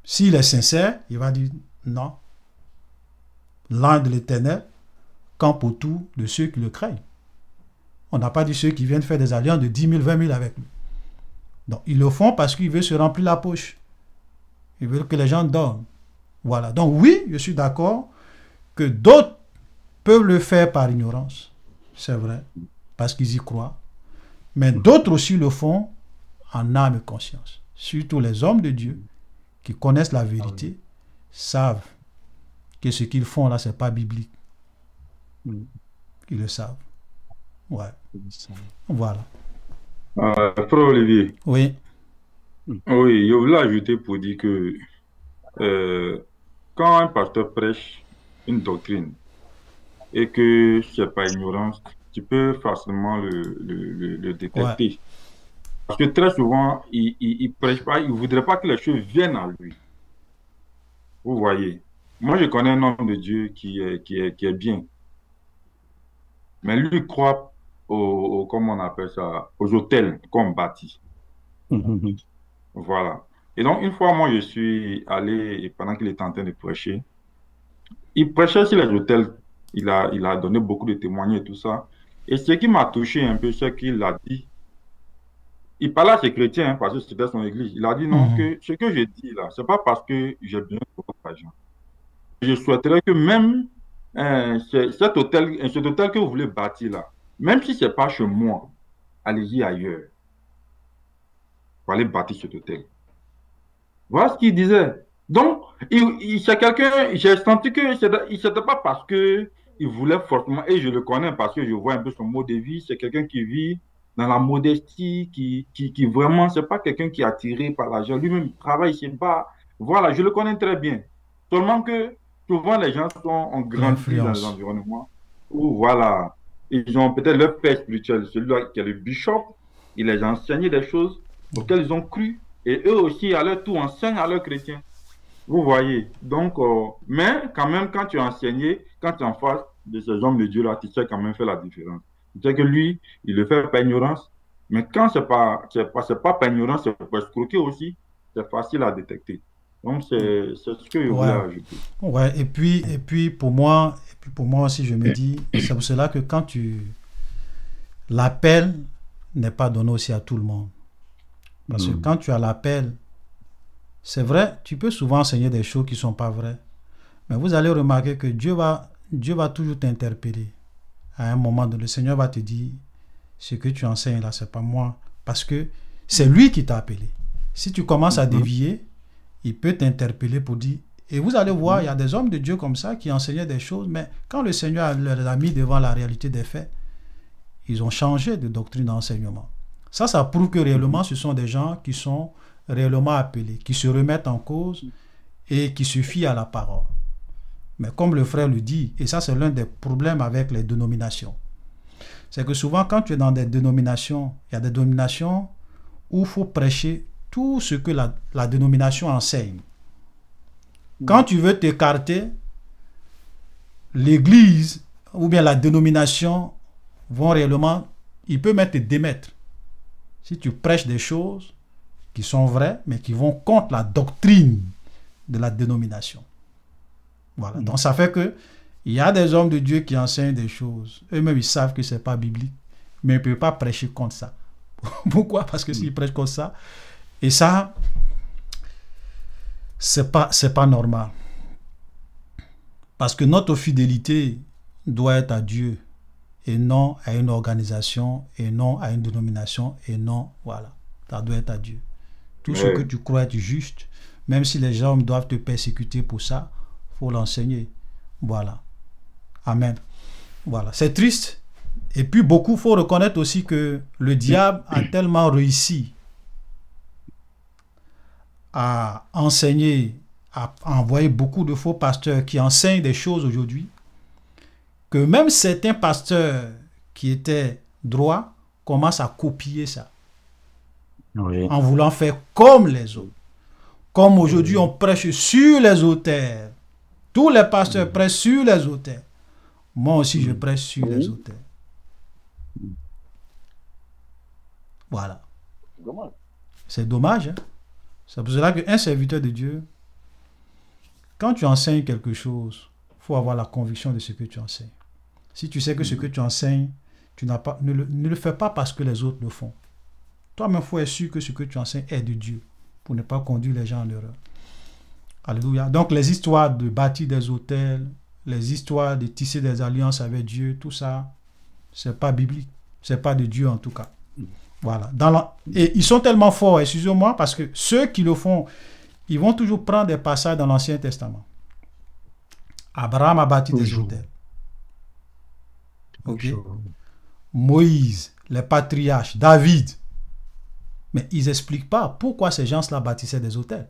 S'il est sincère, il va dire non. L'ange de l'Éternel campe autour de ceux qui le craignent. On n'a pas dit ceux qui viennent faire des alliances de 10 000, 20 000 avec lui. Donc, ils le font parce qu'ils veulent se remplir la poche. Ils veulent que les gens donnent. Voilà. Donc, oui, je suis d'accord que d'autres peuvent le faire par ignorance. C'est vrai. Parce qu'ils y croient. Mais d'autres aussi le font en âme et conscience. Surtout les hommes de Dieu qui connaissent la vérité, savent que ce qu'ils font là, ce n'est pas biblique. Ils le savent. Ouais. Voilà. Frère Olivier. Oui. Oui, je voulais ajouter pour dire que quand un pasteur prêche une doctrine et que c'est pas ignorance, tu peux facilement le détecter. Ouais. Parce que très souvent, il prêche pas, il ne voudrait pas que les choses viennent à lui. Vous voyez. Moi, je connais un homme de Dieu qui est bien. Mais lui croit comment on appelle ça, aux hôtels qu'on bâtit. Voilà. Et donc, une fois, moi, je suis allé, et pendant qu'il était en train de prêcher, il prêchait sur les hôtels, il a donné beaucoup de témoignages et tout ça. Et ce qui m'a touché un peu, c'est qu'il a dit, il parlait à ses chrétiens, parce que c'était son église, il a dit non, que ce que je dis là, c'est pas parce que j'ai besoin de votre argent. Je souhaiterais que même cet hôtel que vous voulez bâtir là, même si ce n'est pas chez moi, allez-y ailleurs. Pour aller bâtir cet hôtel. Voilà ce qu'il disait. Donc, c'est quelqu'un, j'ai senti que c'était pas parce que il voulait forcément, et je le connais parce que je vois un peu son mode de vie, c'est quelqu'un qui vit dans la modestie, qui vraiment, c'est pas quelqu'un qui est attiré par l'argent. Lui-même, il travaille, il se bat. Voilà, je le connais très bien. Seulement que souvent, les gens ont grandi dans les environnements où, voilà, ils ont peut-être leur père spirituel, celui-là qui est le bishop, il les a enseigné des choses auxquelles ils ont cru. Et eux aussi, à leur tour, enseignent à leurs chrétiens. Vous voyez. Donc, mais quand même, quand tu es enseigné, quand tu es en face de ces hommes de Dieu-là, tu sais quand même faire la différence. Tu sais que lui, il le fait par ignorance. Mais quand c'est pas par ignorance, c'est pour escroquer aussi, c'est facile à détecter. Donc, c'est ce que je voulais ajouter. Ouais, et puis pour moi aussi, je me dis, c'est pour cela que quand l'appel n'est pas donné aussi à tout le monde. Parce que quand tu as l'appel, c'est vrai, tu peux souvent enseigner des choses qui ne sont pas vraies. Mais vous allez remarquer que Dieu va toujours t'interpeller. À un moment donné, le Seigneur va te dire, ce que tu enseignes là, ce n'est pas moi. Parce que c'est lui qui t'a appelé. Si tu commences à dévier, il peut t'interpeller pour dire, et vous allez voir, il y a des hommes de Dieu comme ça qui enseignaient des choses, mais quand le Seigneur les a mis devant la réalité des faits, ils ont changé de doctrine d'enseignement. Ça prouve que réellement, ce sont des gens qui sont réellement appelés, qui se remettent en cause et qui se fient à la parole. Mais comme le frère le dit, et ça c'est l'un des problèmes avec les dénominations, c'est que souvent quand tu es dans des dénominations, il y a des dénominations où il faut prêcher tout ce que la dénomination enseigne. Quand tu veux t'écarter, l'église ou bien la dénomination vont réellement, il peut même te démettre. Si tu prêches des choses qui sont vraies, mais qui vont contre la doctrine de la dénomination. Voilà. Donc ça fait que il y a des hommes de Dieu qui enseignent des choses. Eux-mêmes, ils savent que ce n'est pas biblique, mais ils ne peuvent pas prêcher contre ça. Pourquoi? Parce que s'ils prêchent contre ça, et ça, c'est pas normal. Parce que notre fidélité doit être à Dieu et non à une organisation, et non à une dénomination, et non, voilà. Ça doit être à Dieu. Tout ce que tu crois être juste, même si les gens doivent te persécuter pour ça, il faut l'enseigner. Voilà. Amen. Voilà. C'est triste. Et puis beaucoup, il faut reconnaître aussi que le diable a tellement réussi à enseigner, à envoyer beaucoup de faux pasteurs qui enseignent des choses aujourd'hui, que même certains pasteurs qui étaient droits commencent à copier ça. Oui. En voulant faire comme les autres. Comme aujourd'hui on prêche sur les autels. Tous les pasteurs prêchent sur les autels. Moi aussi je prêche sur les autels. Voilà. C'est dommage. Hein? C'est pour cela qu'un serviteur de Dieu, quand tu enseignes quelque chose, il faut avoir la conviction de ce que tu enseignes. Si tu sais que ce que tu enseignes, ne le fais pas parce que les autres le font. Toi-même, il faut être sûr que ce que tu enseignes est de Dieu pour ne pas conduire les gens en erreur. Alléluia. Donc, les histoires de bâtir des hôtels, les histoires de tisser des alliances avec Dieu, tout ça, ce n'est pas biblique. Ce n'est pas de Dieu en tout cas. Voilà. Et ils sont tellement forts, excusez-moi, parce que ceux qui le font, ils vont toujours prendre des passages dans l'Ancien Testament. Abraham a bâti des hôtels. Okay. Moïse, les patriarches, David. Mais ils n'expliquent pas pourquoi ces gens-là bâtissaient des hôtels.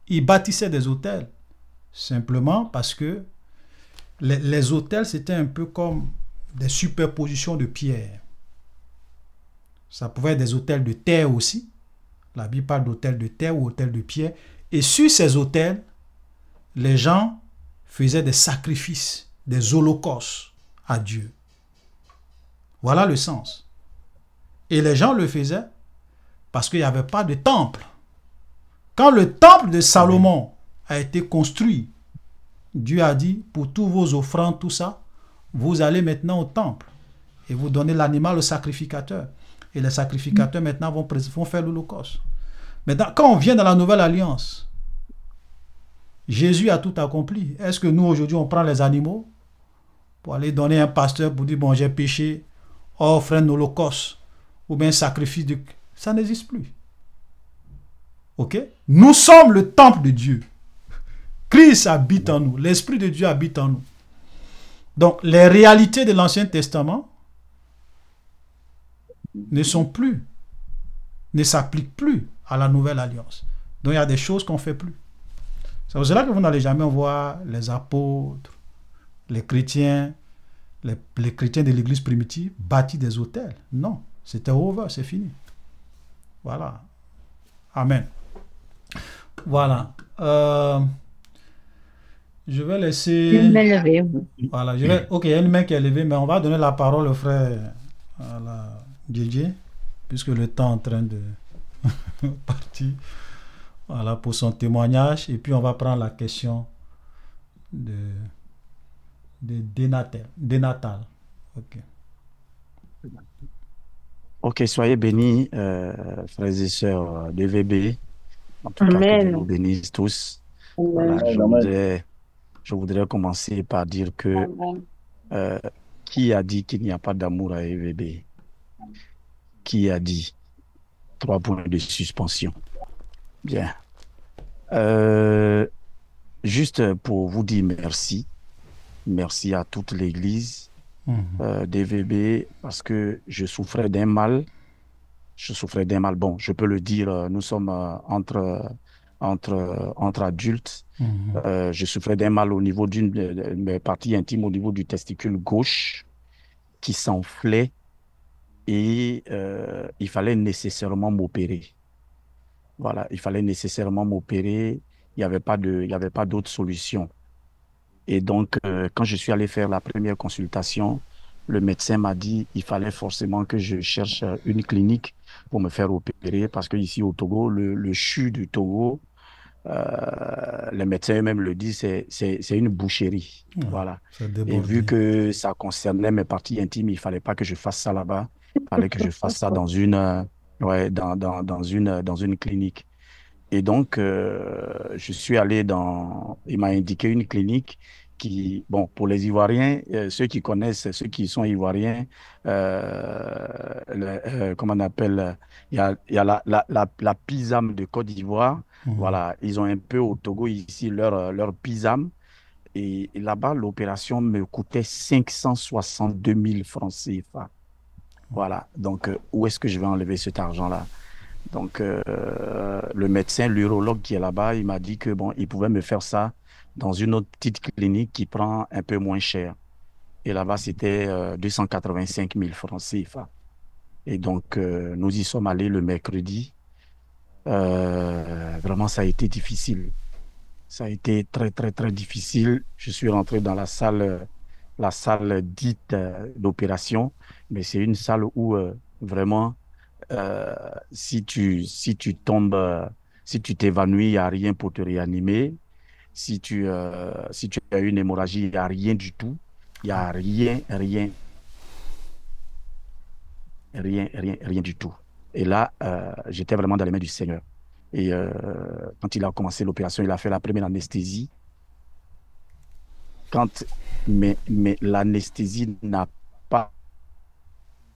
Ils bâtissaient des hôtels simplement parce que les hôtels, c'était un peu comme des superpositions de pierres. Ça pouvait être des hôtels de terre aussi. La Bible parle d'hôtels de terre ou hôtels de pierre. Et sur ces hôtels, les gens faisaient des sacrifices, des holocaustes à Dieu. Voilà le sens. Et les gens le faisaient parce qu'il n'y avait pas de temple. Quand le temple de Salomon a été construit, Dieu a dit, pour tous vos offrandes, tout ça, vous allez maintenant au temple et vous donnez l'animal au sacrificateur. Et les sacrificateurs maintenant vont faire l'holocauste. Maintenant, quand on vient dans la nouvelle alliance, Jésus a tout accompli. Est-ce que nous, aujourd'hui, on prend les animaux pour aller donner un pasteur pour dire, bon, j'ai péché, offre un holocauste ou bien un sacrifice de... Ça n'existe plus. Ok? Nous sommes le temple de Dieu. Christ habite en nous. L'Esprit de Dieu habite en nous. Donc, les réalités de l'Ancien Testament ne sont plus, ne s'appliquent plus à la Nouvelle Alliance. Donc, il y a des choses qu'on ne fait plus. C'est pour cela que vous n'allez jamais voir les apôtres, les chrétiens de l'église primitive bâtir des hôtels. Non, c'était over, c'est fini. Voilà. Amen. Voilà. Je vais laisser... Voilà, ok, il y a une main qui est levée, mais on va donner la parole au frère Djedje, puisque le temps est en train de partir. Voilà, pour son témoignage. Et puis, on va prendre la question de Dénatal. Ok. Ok, soyez bénis, frères et sœurs de VB. En tout cas, que Dieu vous bénisse tous. Voilà, je voudrais commencer par dire que qui a dit qu'il n'y a pas d'amour à EVB? Qui a dit? 3 points de suspension. Bien. Juste pour vous dire merci. Merci à toute l'Église d'EVB parce que je souffrais d'un mal. Bon, je peux le dire, nous sommes entre adultes. Je souffrais d'un mal au niveau d'une de mes parties intimes, au niveau du testicule gauche, qui s'enflait et il fallait nécessairement m'opérer. Voilà, il fallait nécessairement m'opérer. Il n'y avait pas d'autre solution. Et donc, quand je suis allé faire la première consultation, le médecin m'a dit qu'il fallait forcément que je cherche une clinique pour me faire opérer parce qu'ici au Togo, le CHU du Togo, les médecins eux-mêmes le disent, c'est une boucherie. Ouais, voilà. Et vu que ça concernait mes parties intimes, il ne fallait pas que je fasse ça là-bas. Il fallait que je fasse ça dans une clinique. Et donc, je suis allé il m'a indiqué une clinique qui, bon, pour les Ivoiriens, ceux qui connaissent, ceux qui sont Ivoiriens, comment on appelle, il y a la PISAM de Côte d'Ivoire. Voilà, ils ont un peu au Togo ici leur PISAM. Et là-bas, l'opération me coûtait 562 000 francs CFA. Voilà, donc où est-ce que je vais enlever cet argent-là? Donc, le médecin, l'urologue qui est là-bas, il m'a dit que bon, il pouvait me faire ça dans une autre petite clinique qui prend un peu moins cher. Et là-bas, c'était 285 000 francs CFA. Et donc, nous y sommes allés le mercredi. Vraiment, ça a été difficile. Ça a été très, très, très difficile. Je suis rentré dans la salle dite d'opération, mais c'est une salle où vraiment, si tu tombes, si tu t'évanouis, il n'y a rien pour te réanimer. Si tu as une hémorragie, il n'y a rien du tout. Il n'y a rien du tout. Et là, j'étais vraiment dans les mains du Seigneur. Et quand il a commencé l'opération, il a fait la première anesthésie. Mais l'anesthésie n'a pas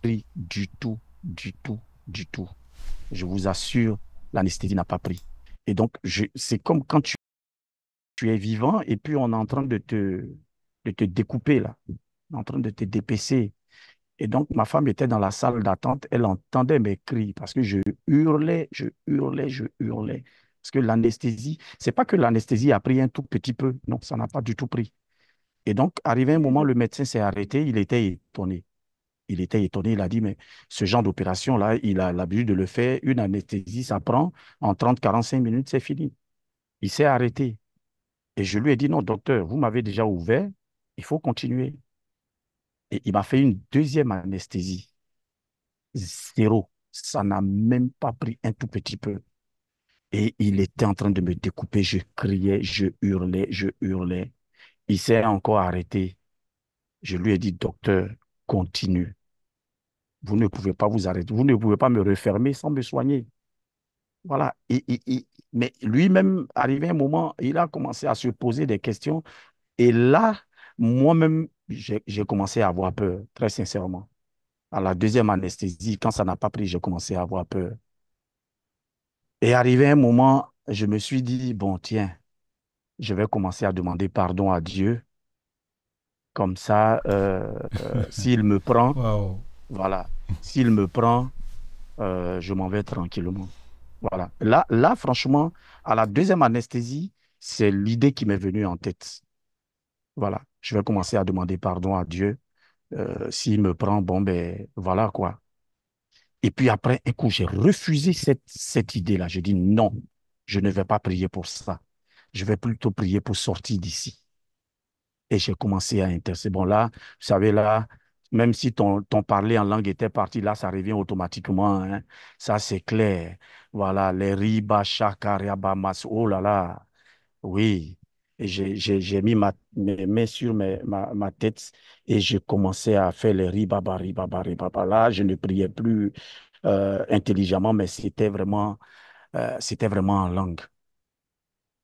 pris du tout. Je vous assure, l'anesthésie n'a pas pris. Et donc, c'est comme quand tu es vivant et puis on est en train de te découper, là. On est en train de te dépecer. Et donc, ma femme était dans la salle d'attente. Elle entendait mes cris parce que je hurlais. Parce que l'anesthésie, c'est pas que l'anesthésie a pris un tout petit peu. Non, ça n'a pas du tout pris. Et donc, arrivé un moment, le médecin s'est arrêté. Il était étonné. Il a dit, mais ce genre d'opération-là, il a l'habitude de le faire. Une anesthésie, ça prend en 30-45 minutes, c'est fini. Il s'est arrêté. Et je lui ai dit, non, docteur, vous m'avez déjà ouvert. Il faut continuer. Et il m'a fait une deuxième anesthésie. 0. Ça n'a même pas pris un tout petit peu. Et il était en train de me découper. Je criais, je hurlais. Il s'est encore arrêté. Je lui ai dit, docteur, continue. Vous ne pouvez pas vous arrêter. Vous ne pouvez pas me refermer sans me soigner. Voilà. Mais lui-même, arrivé un moment, il a commencé à se poser des questions. Et là, moi-même, j'ai commencé à avoir peur, très sincèrement. À la deuxième anesthésie, quand ça n'a pas pris, j'ai commencé à avoir peur. Et arrivé un moment, je me suis dit, bon, tiens, je vais commencer à demander pardon à Dieu. Comme ça, s'il me prend, Waouh. voilà, s'il me prend, je m'en vais tranquillement. Voilà. Là, franchement, à la deuxième anesthésie, c'est l'idée qui m'est venue en tête. Voilà. Je vais commencer à demander pardon à Dieu. S'il me prend, bon, ben, voilà quoi. Et puis après, un coup, j'ai refusé cette idée-là. Je dis non, je ne vais pas prier pour ça. Je vais plutôt prier pour sortir d'ici. Et j'ai commencé à intercéder. Bon, là, vous savez, là, même si ton parler en langue était parti, là, ça revient automatiquement, hein. Ça, c'est clair. Voilà, les riba, shaka, riaba, mas. Oh là là, oui. Et j'ai mis mes mains sur ma tête et j'ai commencé à faire les ribaba, ribaba, ribaba. Là, je ne priais plus intelligemment, mais c'était vraiment en langue.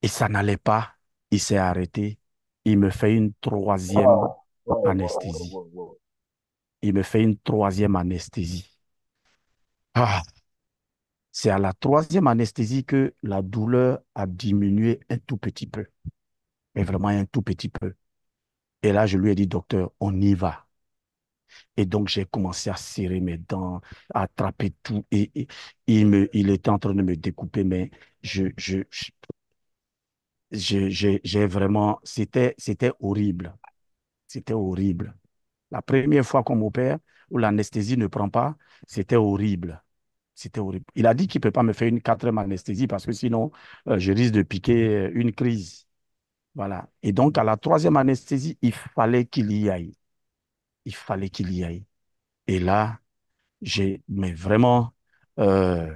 Et ça n'allait pas. Il s'est arrêté. Il me fait une troisième anesthésie. Il me fait une troisième anesthésie. Ah, c'est à la troisième anesthésie que la douleur a diminué un tout petit peu, mais vraiment un tout petit peu. Et là, je lui ai dit, docteur, on y va. Et donc, j'ai commencé à serrer mes dents, à attraper tout. Et il était en train de me découper, mais j'ai vraiment, c'était horrible. C'était horrible. La première fois qu'on m'opère, où l'anesthésie ne prend pas, c'était horrible. C'était horrible. Il a dit qu'il ne peut pas me faire une quatrième anesthésie parce que sinon, je risque de piquer une crise. Voilà. Et donc, à la troisième anesthésie, il fallait qu'il y aille. Il fallait qu'il y aille. Et là, mais vraiment, euh,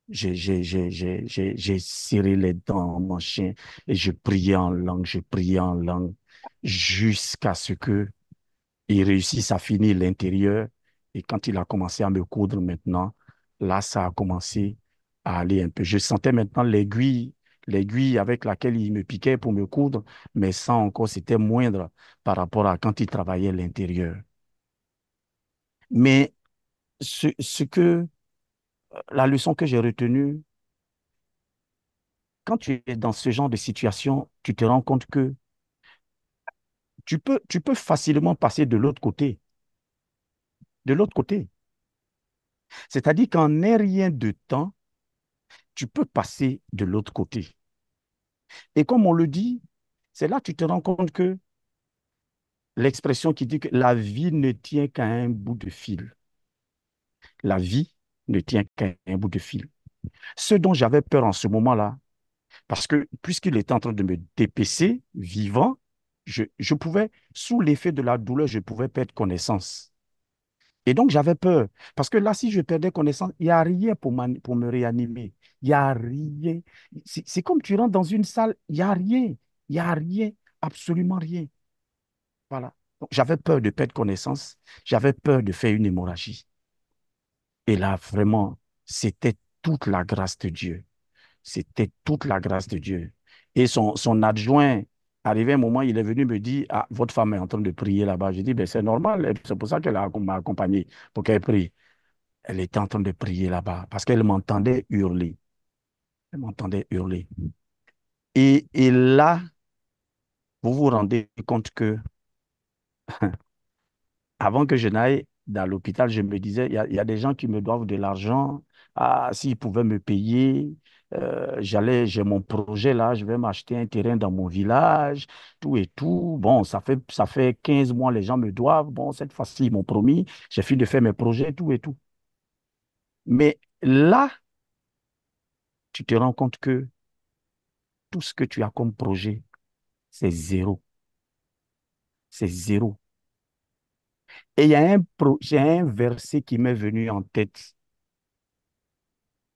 j'ai serré les dents, mon chien, et je priais en langue, jusqu'à ce que il réussit à finir l'intérieur. Et quand il a commencé à me coudre maintenant, là, ça a commencé à aller un peu. Je sentais maintenant l'aiguille avec laquelle il me piquait pour me coudre, mais ça encore, c'était moindre par rapport à quand il travaillait l'intérieur. Mais la leçon que j'ai retenue, quand tu es dans ce genre de situation, tu te rends compte que tu peux facilement passer de l'autre côté. De l'autre côté. C'est-à-dire qu'en un rien de temps, tu peux passer de l'autre côté. Et comme on le dit, c'est là que tu te rends compte que l'expression qui dit que la vie ne tient qu'à un bout de fil. La vie ne tient qu'à un bout de fil. Ce dont j'avais peur en ce moment-là, parce que puisqu'il était en train de me dépecer, vivant, je pouvais, sous l'effet de la douleur, je pouvais perdre connaissance. Et donc, j'avais peur. Parce que là, si je perdais connaissance, il n'y a rien pour me réanimer. Il n'y a rien. C'est comme tu rentres dans une salle, il n'y a rien. Il n'y a rien, absolument rien. Voilà. Donc, j'avais peur de perdre connaissance. J'avais peur de faire une hémorragie. Et là, vraiment, c'était toute la grâce de Dieu. C'était toute la grâce de Dieu. Et son adjoint, arrivé un moment, il est venu me dire, ah, votre femme est en train de prier là-bas. J'ai dit, ben, c'est normal, c'est pour ça qu'elle m'a accompagné, pour qu'elle prie. Elle était en train de prier là-bas parce qu'elle m'entendait hurler. Elle m'entendait hurler. Et là, vous vous rendez compte que avant que je n'aille dans l'hôpital, je me disais, il y a des gens qui me doivent de l'argent. Ah, s'ils pouvaient me payer, j'ai mon projet là, je vais m'acheter un terrain dans mon village, tout et tout. Bon, ça fait 15 mois, les gens me doivent. Bon, cette fois-ci, ils m'ont promis, j'ai fini de faire mes projets, tout et tout. Mais là, tu te rends compte que tout ce que tu as comme projet, c'est zéro. C'est zéro. Et il y a un verset qui m'est venu en tête,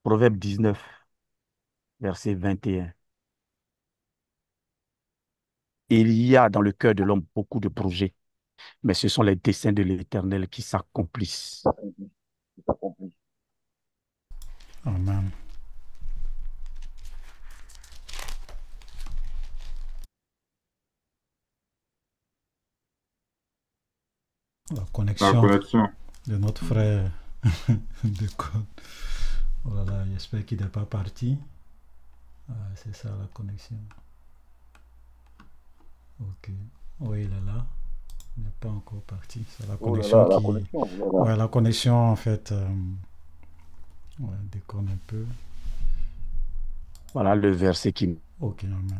Proverbe 19, verset 21. Il y a dans le cœur de l'homme beaucoup de projets, mais ce sont les desseins de l'Éternel qui s'accomplissent. Amen. La La connexion connexion. de notre frère de code. Voilà, j'espère qu'il n'est pas parti. C'est ça la connexion. Ok. Oui, il est là. Il n'est pas encore parti. C'est la Oh là connexion là, la qui. connexion. Voilà. Ouais, la connexion en fait déconne un peu. Voilà le verset qui. Ok, amen.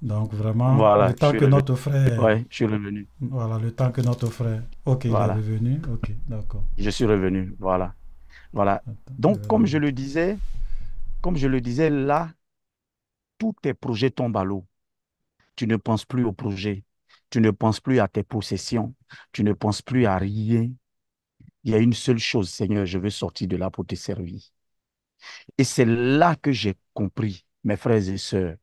Donc vraiment, le Voilà, je temps suis que revenu. notre frère, Ouais, je suis revenu. voilà, le temps que notre frère, ok, il est Voilà, revenu, ok, d'accord. je suis revenu. Voilà, voilà. Attends, je Donc, vais revenir. comme je le disais, là, tous tes projets tombent à l'eau. Tu ne penses plus au projet. Tu ne penses plus à tes possessions. Tu ne penses plus à rien. Il y a une seule chose, Seigneur, je veux sortir de là pour te servir. Et c'est là que j'ai compris, mes frères et sœurs,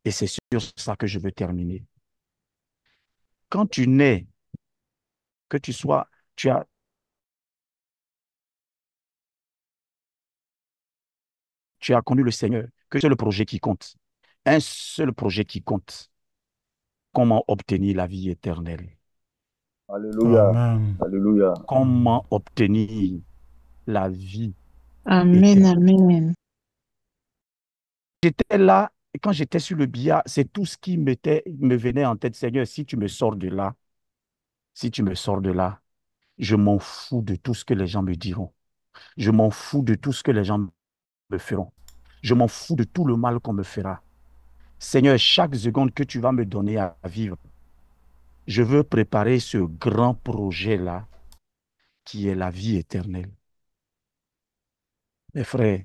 et c'est sur ça que je veux terminer. Quand tu nais, que tu sois, tu as connu le Seigneur, que c'est le projet qui compte. Un seul projet qui compte. Comment obtenir la vie éternelle? Alléluia. Amen. Alléluia. Comment obtenir la vie Amen, éternelle? amen. J'étais là, et quand j'étais sur le billard, c'est tout ce qui me venait en tête. Seigneur, si tu me sors de là, si tu me sors de là, je m'en fous de tout ce que les gens me diront. Je m'en fous de tout ce que les gens me feront. Je m'en fous de tout le mal qu'on me fera. Seigneur, chaque seconde que tu vas me donner à vivre, je veux préparer ce grand projet-là qui est la vie éternelle. Mes frères,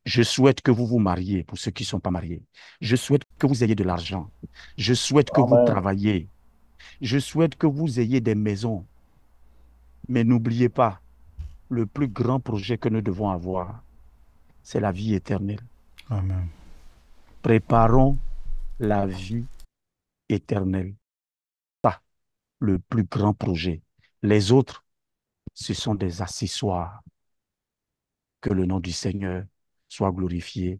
je souhaite que vous vous mariez pour ceux qui ne sont pas mariés. Je souhaite que vous ayez de l'argent. Je souhaite que vous Amen. travaillez. Je souhaite que vous ayez des maisons. Mais n'oubliez pas, le plus grand projet que nous devons avoir, c'est la vie éternelle. Amen. Préparons la vie éternelle. Ça, le plus grand projet. Les autres, ce sont des accessoires. Que le nom du Seigneur soit glorifié.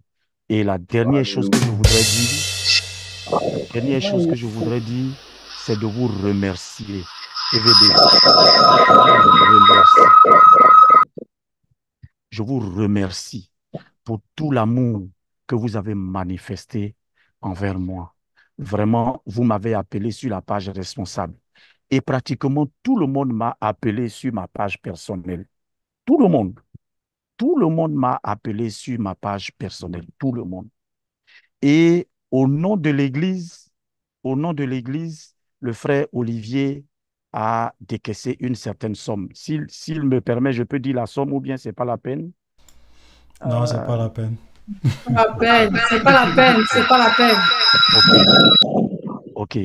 Et la dernière chose que je Alléluia. voudrais dire, la dernière chose que je voudrais dire, c'est de vous remercier. EVB, je vous remercie pour tout l'amour que vous avez manifesté envers moi. Vraiment, vous m'avez appelé sur la page responsable. Et pratiquement tout le monde m'a appelé sur ma page personnelle. Tout le monde. Tout le monde m'a appelé sur ma page personnelle. Tout le monde. Et au nom de l'Église, le frère Olivier a décaissé une certaine somme. S'il me permet, je peux dire la somme ou bien ce n'est pas la peine. Non, c'est pas la peine. Pas la peine, c'est pas la peine, c'est pas la peine. OK.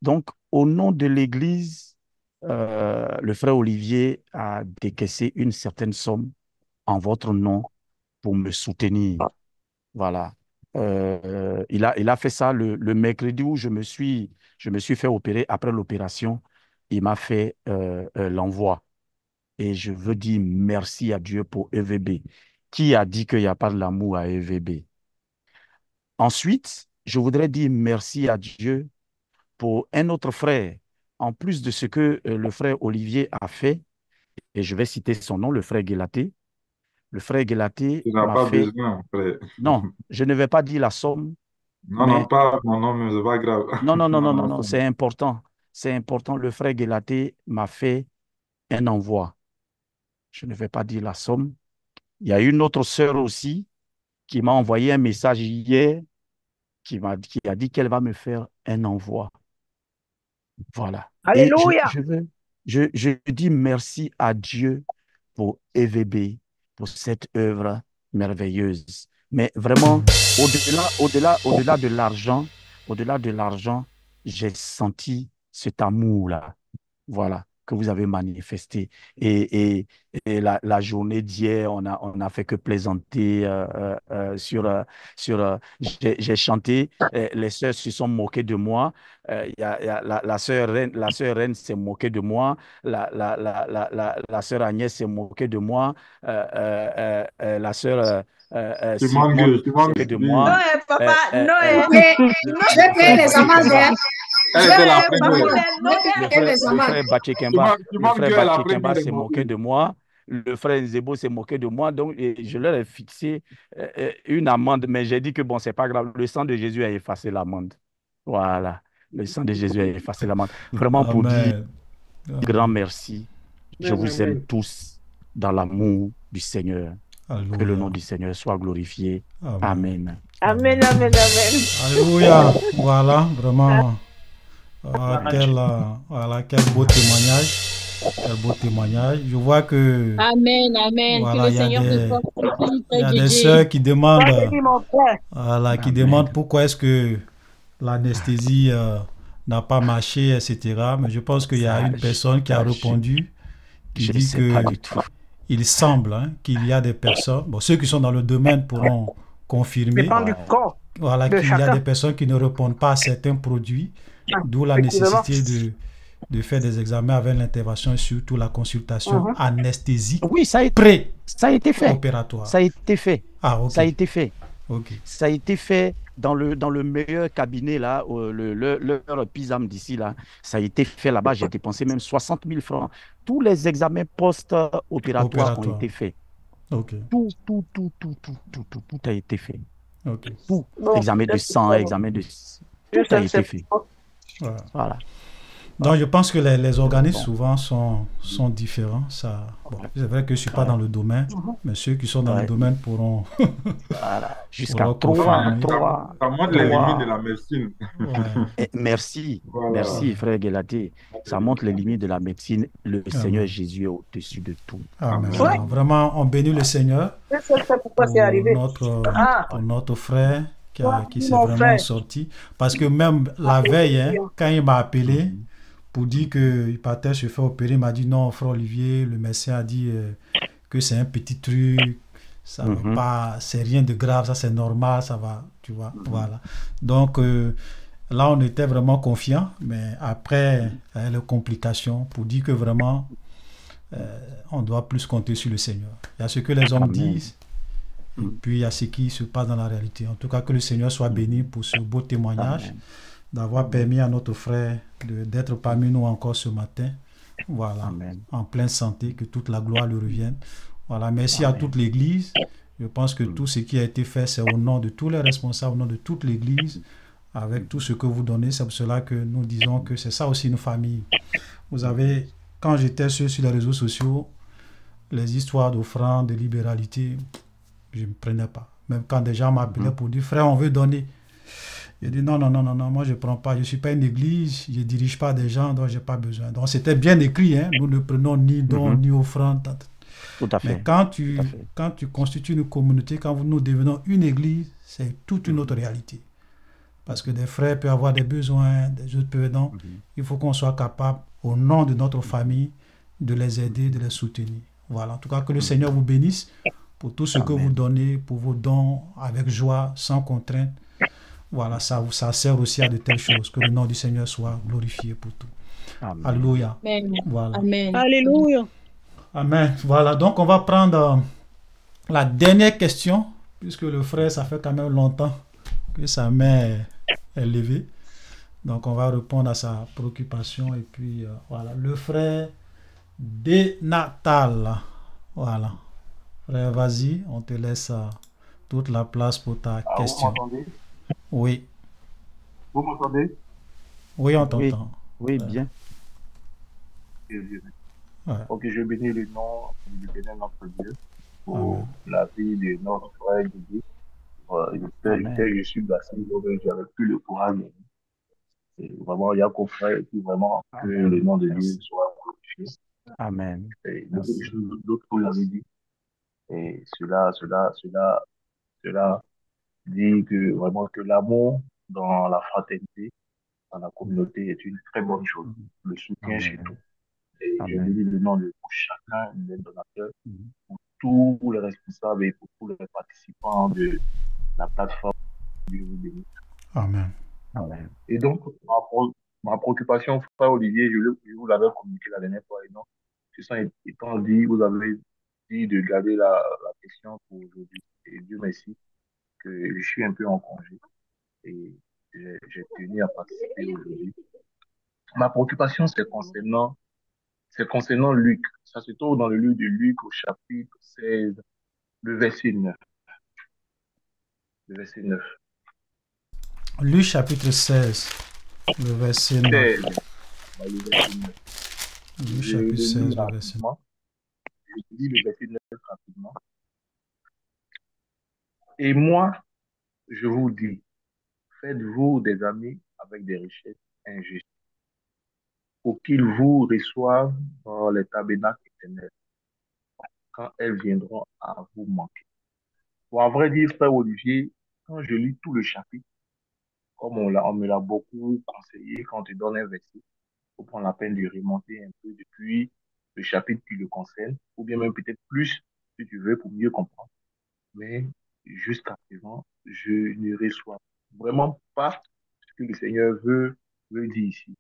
Donc, au nom de l'Église, le frère Olivier a décaissé une certaine somme en votre nom pour me soutenir. Voilà. Il a fait ça le mercredi où je me suis fait opérer. Après l'opération, il m'a fait l'envoi. Et je veux dire merci à Dieu pour EVB. Qui a dit qu'il n'y a pas de l'amour à EVB? Ensuite, je voudrais dire merci à Dieu pour un autre frère. En plus de ce que le frère Olivier a fait, et je vais citer son nom, le frère Guélaté. Le frère Guélaté Tu n'as m'a pas fait... besoin, frère. Non, je ne vais pas dire la somme, Non, non, mais pas mon nom, mais c'est pas grave. non, non, non, non, Non, non, non, non, c'est important. C'est important. Le frère Guélaté m'a fait un envoi. Je ne vais pas dire la somme. Il y a une autre sœur aussi qui m'a envoyé un message hier qui a dit qu'elle va me faire un envoi. Voilà. Et Alléluia. je dis merci à Dieu pour EVB, pour cette œuvre merveilleuse. Mais vraiment, au-delà de l'argent, j'ai senti cet amour-là. Voilà. que vous avez manifesté. Et la journée d'hier, on a fait que plaisanter j'ai chanté, les sœurs se sont moquées de moi. La sœur Reine s'est moquée de moi. La sœur Agnès s'est moquée de moi. La sœur Simone Tu s'est manques moquée de Non, moi. papa, non, Mais je vais Le frère payer les amendes, Bachekemba, hein. Elle Je était la vais payer papa, première. maman. non, Je vais payer les le amendes. frère Bachekemba, le Simone frère Dieu est la première Bachekemba des s'est moqué moquées. de moi. Le frère Nzebo s'est moqué de moi. Donc, et je leur ai fixé une amende. Mais j'ai dit que bon, c'est pas grave. Le sang de Jésus a effacé l'amende. Voilà. Le sang de Jésus a effacé l'amende. Vraiment pour dire Amen. grand Amen. merci. Je Amen, vous aime amen. tous dans l'amour du Seigneur. Que le nom Alléluia. du Seigneur soit glorifié. Amen. Amen. Amen, amen, amen. Alléluia. Voilà, vraiment. Voilà, quel beau témoignage. Quel beau témoignage. Je vois que Amen, amen. Que voilà, le Seigneur te fortifie, il y frère a des JJ. sœurs qui demandent, Mon frère. voilà, qui Amen. demandent pourquoi est-ce que l'anesthésie n'a pas marché, etc. Mais je pense qu'il y a Ça, une personne qui a répondu, qui je ne dit sais pas que du tout. il semble qu'il y a des personnes, bon, ceux qui sont dans le domaine pourront confirmer, Dépend du corps voilà, de qu'il y a chacun. des personnes qui ne répondent pas à certains produits, d'où la Effectivement. nécessité de faire des examens avec l'intervention et surtout la consultation Mhm. anesthésique Oui, ça a été fait. pré-opératoire. Ça a été fait. Ah, ok. Ça a été fait. Ok. Ça a été fait dans le meilleur cabinet, là, leur PISAM d'ici, là. Ça a été fait là-bas. J'ai dépensé même 60 000 francs. Tous les examens post-opératoires ont Opératoire. été faits. Ok. Tout a été fait. Ok. Tout. Bon, Examen de sang, examen de... Tout a été fait. Voilà. Voilà. Donc, je pense que les organismes Bon. souvent sont différents. Ça, bon, c'est vrai que je ne suis pas dans le domaine, mais ceux qui sont dans le domaine pourront, Voilà. Jusqu'à pourront trois. Ça montre les limites de la médecine. Ouais. Merci. Voilà. Merci, frère Guélaté. Ça montre les limites de la médecine. Le Seigneur Amen. Jésus est au-dessus de tout. Amen. Ouais. Vraiment, on bénit le Seigneur Je sais pourquoi c'est arrivé. Ah, pour notre frère qui s'est mon vraiment frère. sorti. Parce que même la veille, quand il m'a appelé pour dire qu'il partait se faire opérer, il m'a dit non, frère Olivier, le médecin a dit que c'est un petit truc, ça va pas, c'est rien de grave, ça c'est normal, ça va, tu vois, voilà. Donc là, on était vraiment confiants, mais après, les complications, pour dire que vraiment, on doit plus compter sur le Seigneur. Il y a ce que les hommes disent, et puis il y a ce qui se passe dans la réalité. En tout cas, que le Seigneur soit béni pour ce beau témoignage, d'avoir permis à notre frère d'être parmi nous encore ce matin. Voilà, en pleine santé, que toute la gloire lui revienne. Voilà, merci à toute l'Église. Je pense que tout ce qui a été fait, c'est au nom de tous les responsables, au nom de toute l'Église, avec tout ce que vous donnez. C'est pour cela que nous disons que c'est ça aussi une famille. Vous avez, quand j'étais sur les réseaux sociaux, les histoires d'offrandes, de libéralité, je ne me prenais pas. Même quand des gens m'appelaient pour dire, frère, on veut donner. Je dis non, moi je ne prends pas. Je ne suis pas une église, je ne dirige pas des gens, donc je n'ai pas besoin. Donc c'était bien écrit, hein? Nous ne prenons ni dons, ni offrandes. Tout à fait. Mais quand tu constitues une communauté, quand nous devenons une église, c'est toute une autre réalité. Parce que des frères peuvent avoir des besoins, des autres peuvent non. Il faut qu'on soit capable, au nom de notre famille, de les aider, de les soutenir. Voilà. En tout cas, que le Seigneur vous bénisse pour tout ce que vous donnez, pour vos dons avec joie, sans contrainte. Voilà, ça sert aussi à de telles choses. Que le nom du Seigneur soit glorifié pour tout. Amen. Alléluia. Amen. Voilà. Amen. Alléluia. Amen. Voilà, donc on va prendre la dernière question, puisque le frère, ça fait quand même longtemps que sa main est levée. Donc on va répondre à sa préoccupation. Et puis voilà, le frère Dénatal. Voilà. Frère, vas-y, on te laisse toute la place pour ta question. Vous m'entendez? Oui. Vous m'entendez? Oui, on t'entend. Oui, bien. Ouais. Ok, je bénis le nom du bénin notre Dieu pour la vie de notre frère Didier. Je suis blessé, donc j'avais plus le courage. Et vraiment, il y a qu'au frère et puis vraiment que le nom de Dieu soit glorifié. Amen. Et d'autres vous l'avez dit. Et cela dit que vraiment que l'amour dans la fraternité, dans la communauté est une très bonne chose. Le soutien surtout. Et je Amen. bénis le nom de pour chacun des donateurs, Mhm. pour tous les responsables et pour tous les participants de la plateforme. Dieu vous bénisse. Amen. Amen. Et donc, ma préoccupation, frère Olivier, je vous l'avais communiqué la dernière fois. Et donc, ceci étant dit, vous avez dit de garder la question pour aujourd'hui. Et Dieu merci que je suis un peu en congé et j'ai tenu à participer aujourd'hui. Ma préoccupation, c'est concernant Luc. Ça se trouve dans le livre de Luc au chapitre 16, le verset 9. Le verset 9. Luc chapitre 16, le verset 9. Le verset 9. Luc chapitre 16, le verset 9. Je lis le verset 9 rapidement. Et moi, je vous dis, faites-vous des amis avec des richesses injustes, pour qu'ils vous reçoivent dans les tabernacles éternels, quand elles viendront à vous manquer. Pour à vrai dire, frère Olivier, quand je lis tout le chapitre, comme on me l'a beaucoup conseillé, quand tu donnes un verset, il faut prendre la peine de remonter un peu depuis le chapitre qui le concerne, ou bien même peut-être plus, si tu veux, pour mieux comprendre. Mais jusqu'à présent, je ne reçois vraiment pas ce que le Seigneur veut dire ici.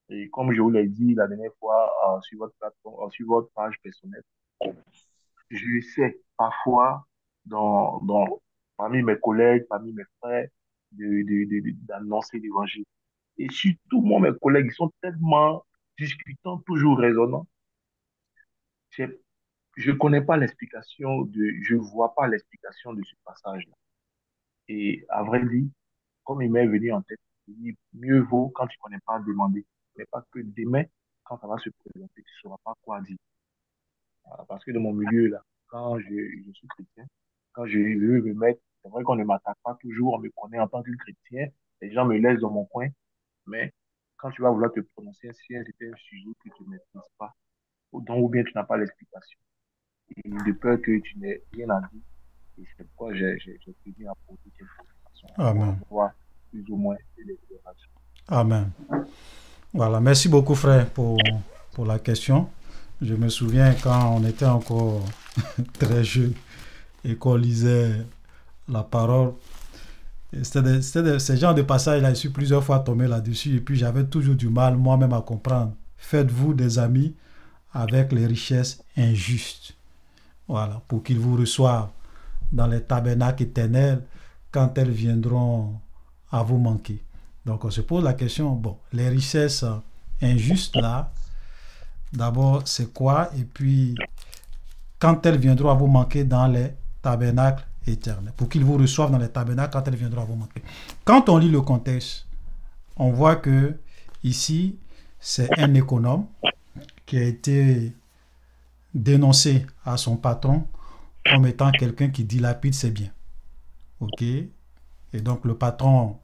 Et comme je vous l'ai dit la dernière fois sur votre plateforme, sur votre page personnelle, je sais parfois parmi mes collègues, parmi mes frères, d'annoncer l'évangile. Et surtout, moi, mes collègues, ils sont tellement discutants, toujours raisonnants. Je connais pas je vois pas l'explication de ce passage-là. Et à vrai dire, comme il m'est venu en tête, il dit, mieux vaut quand tu connais pas demander. Mais pas que demain, quand ça va se présenter, tu sauras pas quoi dire. Voilà, parce que dans mon milieu, là, quand je suis chrétien, quand je veux me mettre, c'est vrai qu'on ne m'attaque pas toujours, on me connaît en tant que chrétien, les gens me laissent dans mon coin, mais quand tu vas vouloir te prononcer sur un sujet que tu ne maîtrises pas, ou bien tu n'as pas l'explication, et de peur que tu n'aies rien à dire, et c'est pourquoi j'ai tenu à poser cette préoccupation. Amen. Pour avoir plus ou moins des déclarations. Amen. Voilà, merci beaucoup frère pour la question. Je me souviens quand on était encore très jeune et qu'on lisait la parole. C'était ce genre de passage-là, je suis plusieurs fois tombé là-dessus et puis j'avais toujours du mal moi-même à comprendre. Faites-vous des amis avec les richesses injustes. Voilà, pour qu'ils vous reçoivent dans les tabernacles éternels quand elles viendront à vous manquer. Donc on se pose la question, bon, les richesses injustes là, d'abord c'est quoi? Et puis quand elles viendront à vous manquer dans les tabernacles éternels, pour qu'ils vous reçoivent dans les tabernacles quand elles viendront à vous manquer. Quand on lit le contexte, on voit que ici c'est un économe qui a été dénoncé à son patron comme étant quelqu'un qui dilapide ses biens. Ok? Et donc le patron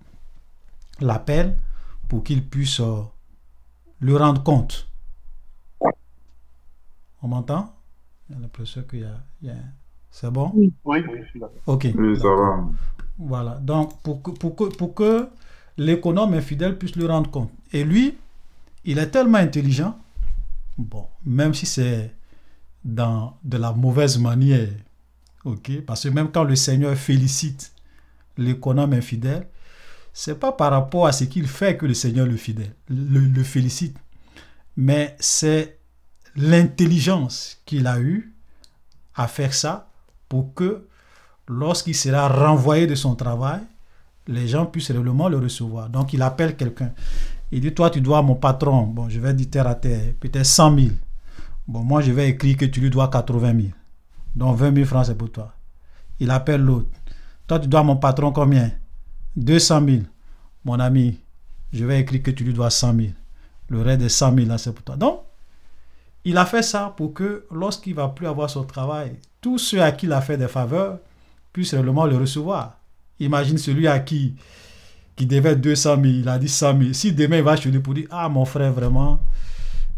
l'appelle pour qu'il puisse lui rendre compte. On m'entend? J'ai l'impression qu'il y a... C'est bon? Oui, je suis là. Ok. Oui, ça va. Voilà. Donc, pour que l'économe infidèle puisse lui rendre compte. Et lui, il est tellement intelligent, bon, même si c'est dans de la mauvaise manière, ok? Parce que même quand le Seigneur félicite l'économe infidèle, c'est pas par rapport à ce qu'il fait que le Seigneur le félicite, mais c'est l'intelligence qu'il a eue à faire ça pour que lorsqu'il sera renvoyé de son travail, les gens puissent réellement le recevoir. Donc il appelle quelqu'un. Il dit, toi tu dois à mon patron, bon je vais dire terre à terre, peut-être 100 000. Bon moi je vais écrire que tu lui dois 80 000. Donc 20 000 francs c'est pour toi. Il appelle l'autre. Toi tu dois à mon patron combien? 200 000. Mon ami, je vais écrire que tu lui dois 100 000. Le reste des 100 000 là c'est pour toi. Donc il a fait ça pour que lorsqu'il ne va plus avoir son travail, tous ceux à qui il a fait des faveurs puissent réellement le recevoir. Imagine celui à qui devait 200 000, il a dit 100 000. Si demain il va chez lui pour dire, ah mon frère vraiment,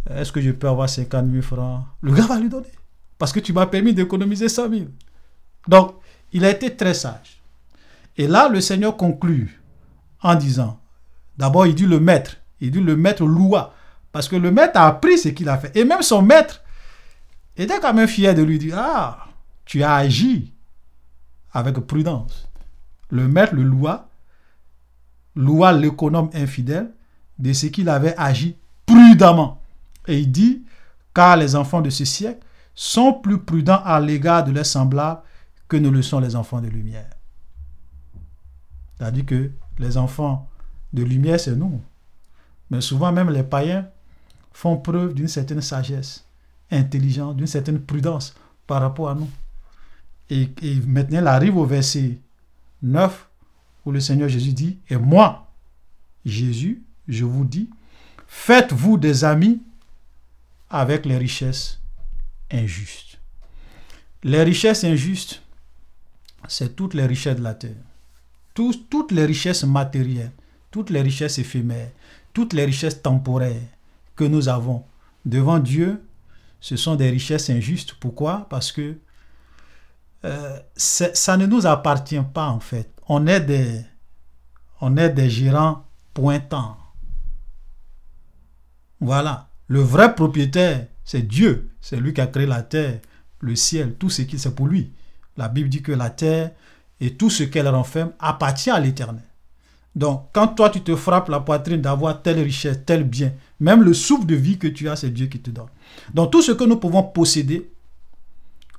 est-ce que je peux avoir 50 000 francs? Le gars va lui donner. Parce que tu m'as permis d'économiser 100 000. Donc, il a été très sage. Et là, le Seigneur conclut en disant, d'abord il dit le maître loua Parce que le maître a appris ce qu'il a fait. Et même son maître était quand même fier de lui dire, ah, tu as agi avec prudence. Le maître le loua l'économe infidèle de ce qu'il avait agi prudemment. Et il dit, car les enfants de ce siècle sont plus prudents à l'égard de leurs semblables que ne le sont les enfants de lumière. C'est-à-dire que les enfants de lumière, c'est nous. Mais souvent, même les païens font preuve d'une certaine sagesse, intelligence, d'une certaine prudence par rapport à nous. Et maintenant, il arrive au verset 9, où le Seigneur Jésus dit, et moi, Jésus, je vous dis, faites-vous des amis avec les richesses injustes. Les richesses injustes, c'est toutes les richesses de la terre. Toutes les richesses matérielles, toutes les richesses éphémères, toutes les richesses temporaires que nous avons devant Dieu, ce sont des richesses injustes. Pourquoi? Parce que ça ne nous appartient pas en fait. On est des gérants pointants. Voilà. Le vrai propriétaire, c'est Dieu. C'est lui qui a créé la terre, le ciel, tout ce qui c'est pour lui. La Bible dit que la terre et tout ce qu'elle renferme appartient à l'Éternel. Donc, quand toi, tu te frappes la poitrine d'avoir telle richesse, tel bien, même le souffle de vie que tu as, c'est Dieu qui te donne. Donc, tout ce que nous pouvons posséder,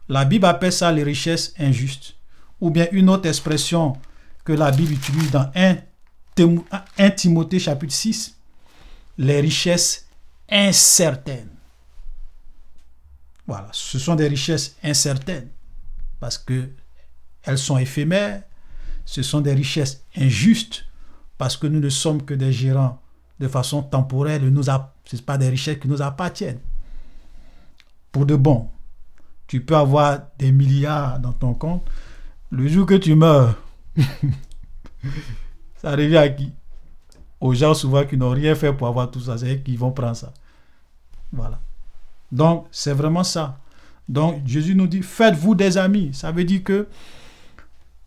la Bible appelle ça les richesses injustes. Ou bien une autre expression que la Bible utilise dans 1 Timothée chapitre 6, les richesses incertaines. Voilà, ce sont des richesses incertaines parce que elles sont éphémères. Ce sont des richesses injustes parce que nous ne sommes que des gérants de façon temporaire. Ce n'est pas des richesses qui nous appartiennent. Pour de bon, tu peux avoir des milliards dans ton compte. Le jour que tu meurs, ça revient à qui? Aux gens souvent qui n'ont rien fait pour avoir tout ça. C'est eux qui vont prendre ça. Voilà. Donc, c'est vraiment ça. Donc, Jésus nous dit, faites-vous des amis. Ça veut dire que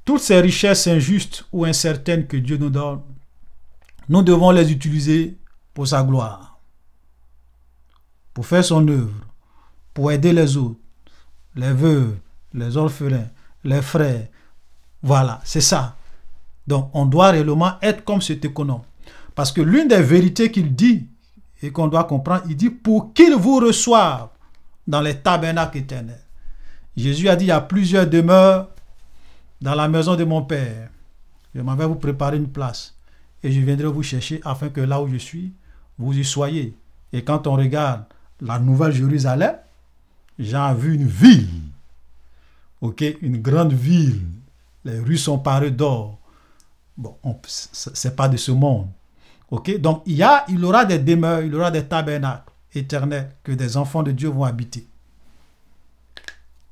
toutes ces richesses injustes ou incertaines que Dieu nous donne, nous devons les utiliser pour sa gloire, pour faire son œuvre, pour aider les autres, les veuves, les orphelins, les frères. Voilà, c'est ça. Donc, on doit réellement être comme cet économe. Parce que l'une des vérités qu'il dit, et qu'on doit comprendre, il dit, pour qu'il vous reçoive dans les tabernacles éternels. Jésus a dit, il y a plusieurs demeures dans la maison de mon Père. Je m'en vais vous préparer une place. Et je viendrai vous chercher afin que là où je suis, vous y soyez. Et quand on regarde la Nouvelle Jérusalem, j'ai vu une ville. Ok, une grande ville. Les rues sont parées d'or. Bon, c'est pas de ce monde. Ok, donc il y aura des demeures, il y aura des tabernacles éternels que des enfants de Dieu vont habiter.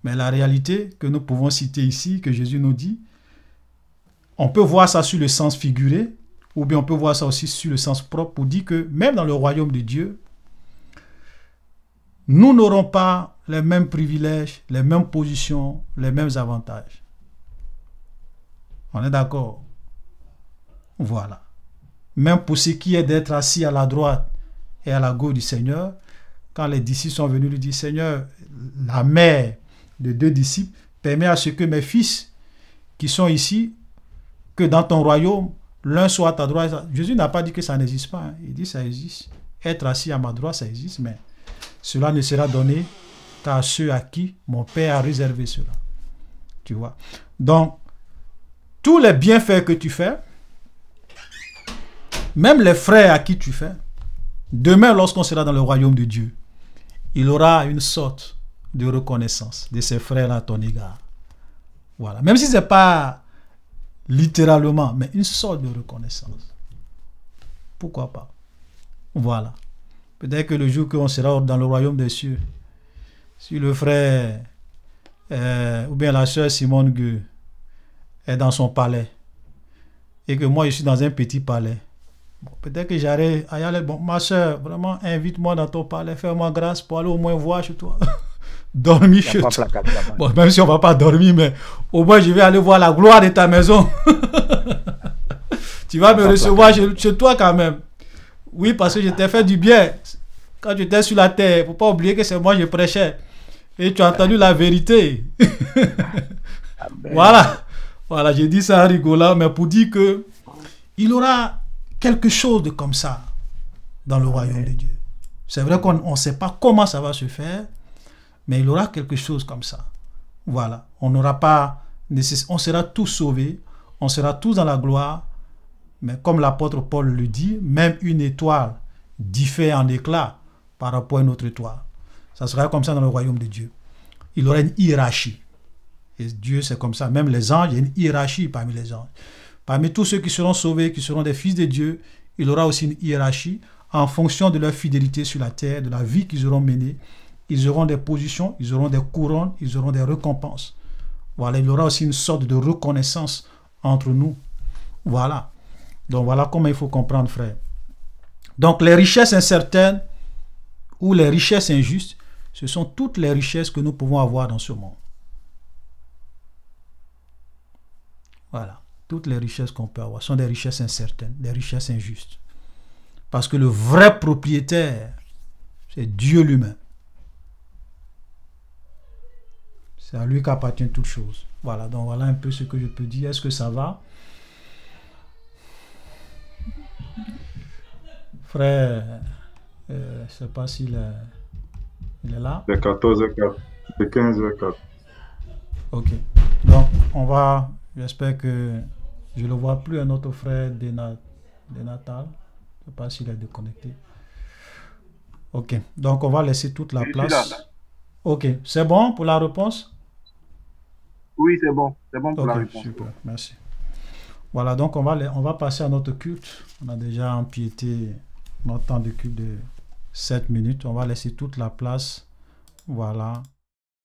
Mais la réalité que nous pouvons citer ici, que Jésus nous dit, on peut voir ça sur le sens figuré, ou bien on peut voir ça aussi sur le sens propre, pour dire que même dans le royaume de Dieu, nous n'aurons pas les mêmes privilèges, les mêmes positions, les mêmes avantages. On est d'accord? Voilà. Même pour ce qui est d'être assis à la droite et à la gauche du Seigneur, quand les disciples sont venus lui dire, Seigneur, la mère de 2 disciples permet à ce que mes fils qui sont ici, que dans ton royaume, l'un soit à ta droite. Jésus n'a pas dit que ça n'existe pas. Hein. Il dit ça existe. Être assis à ma droite, ça existe, mais cela ne sera donné qu'à ceux à qui mon Père a réservé cela. Tu vois. Donc, tous les bienfaits que tu fais, même les frères à qui tu fais, demain, lorsqu'on sera dans le royaume de Dieu, il aura une sorte de reconnaissance de ses frères à ton égard. Voilà. Même si ce n'est pas littéralement, mais une sorte de reconnaissance. Pourquoi pas? Voilà. Peut-être que le jour qu'on sera dans le royaume des cieux, si le frère ou bien la sœur Simone Gueux est dans son palais et que moi je suis dans un petit palais, bon, peut-être que j'arrive à y aller. Bon, ma soeur, vraiment, invite-moi dans ton palais, fais-moi grâce pour aller au moins voir chez toi. Dormir chez toi. Bon, même si on ne va pas dormir, mais au moins je vais aller voir la gloire de ta maison. Tu vas me recevoir chez toi quand même. Oui, parce que je t'ai fait du bien. quand tu étais sur la terre, il ne faut pas oublier que c'est moi qui prêchais. Et tu as entendu la vérité. Voilà. Voilà, j'ai dit ça en rigolant, mais pour dire que il y aura quelque chose de comme ça dans le royaume de Dieu. C'est vrai qu'on ne sait pas comment ça va se faire, mais il y aura quelque chose comme ça. Voilà. On n'aura pas on sera tous sauvés, on sera tous dans la gloire, mais comme l'apôtre Paul le dit, même une étoile diffère en éclat par rapport à une autre étoile. Ça sera comme ça dans le royaume de Dieu. Il y aura une hiérarchie. Et Dieu, c'est comme ça. Même les anges, il y a une hiérarchie parmi les anges. Parmi tous ceux qui seront sauvés, qui seront des fils de Dieu, il y aura aussi une hiérarchie en fonction de leur fidélité sur la terre, de la vie qu'ils auront menée. Ils auront des positions, ils auront des couronnes, ils auront des récompenses. Voilà, il y aura aussi une sorte de reconnaissance entre nous. Voilà. Donc voilà comment il faut comprendre, frère. Donc les richesses incertaines ou les richesses injustes, ce sont toutes les richesses que nous pouvons avoir dans ce monde. Voilà. Toutes les richesses qu'on peut avoir sont des richesses incertaines, des richesses injustes. Parce que le vrai propriétaire, c'est Dieu lui-même. C'est à lui qu'appartient toute chose. Voilà, donc voilà un peu ce que je peux dire. Est-ce que ça va? Frère, je ne sais pas s'il est là. C'est 14h04. C'est 15h04. Ok. Donc, on va... J'espère que je ne le vois plus, un autre frère de Natal. Je ne sais pas s'il est déconnecté. Ok. Donc, on va laisser toute la place. Ok. C'est bon pour la réponse? Oui, c'est bon. C'est bon pour la réponse. Super. Merci. Voilà. Donc, on va passer à notre culte. On a déjà empiété notre temps de culte de 7 minutes. On va laisser toute la place. Voilà.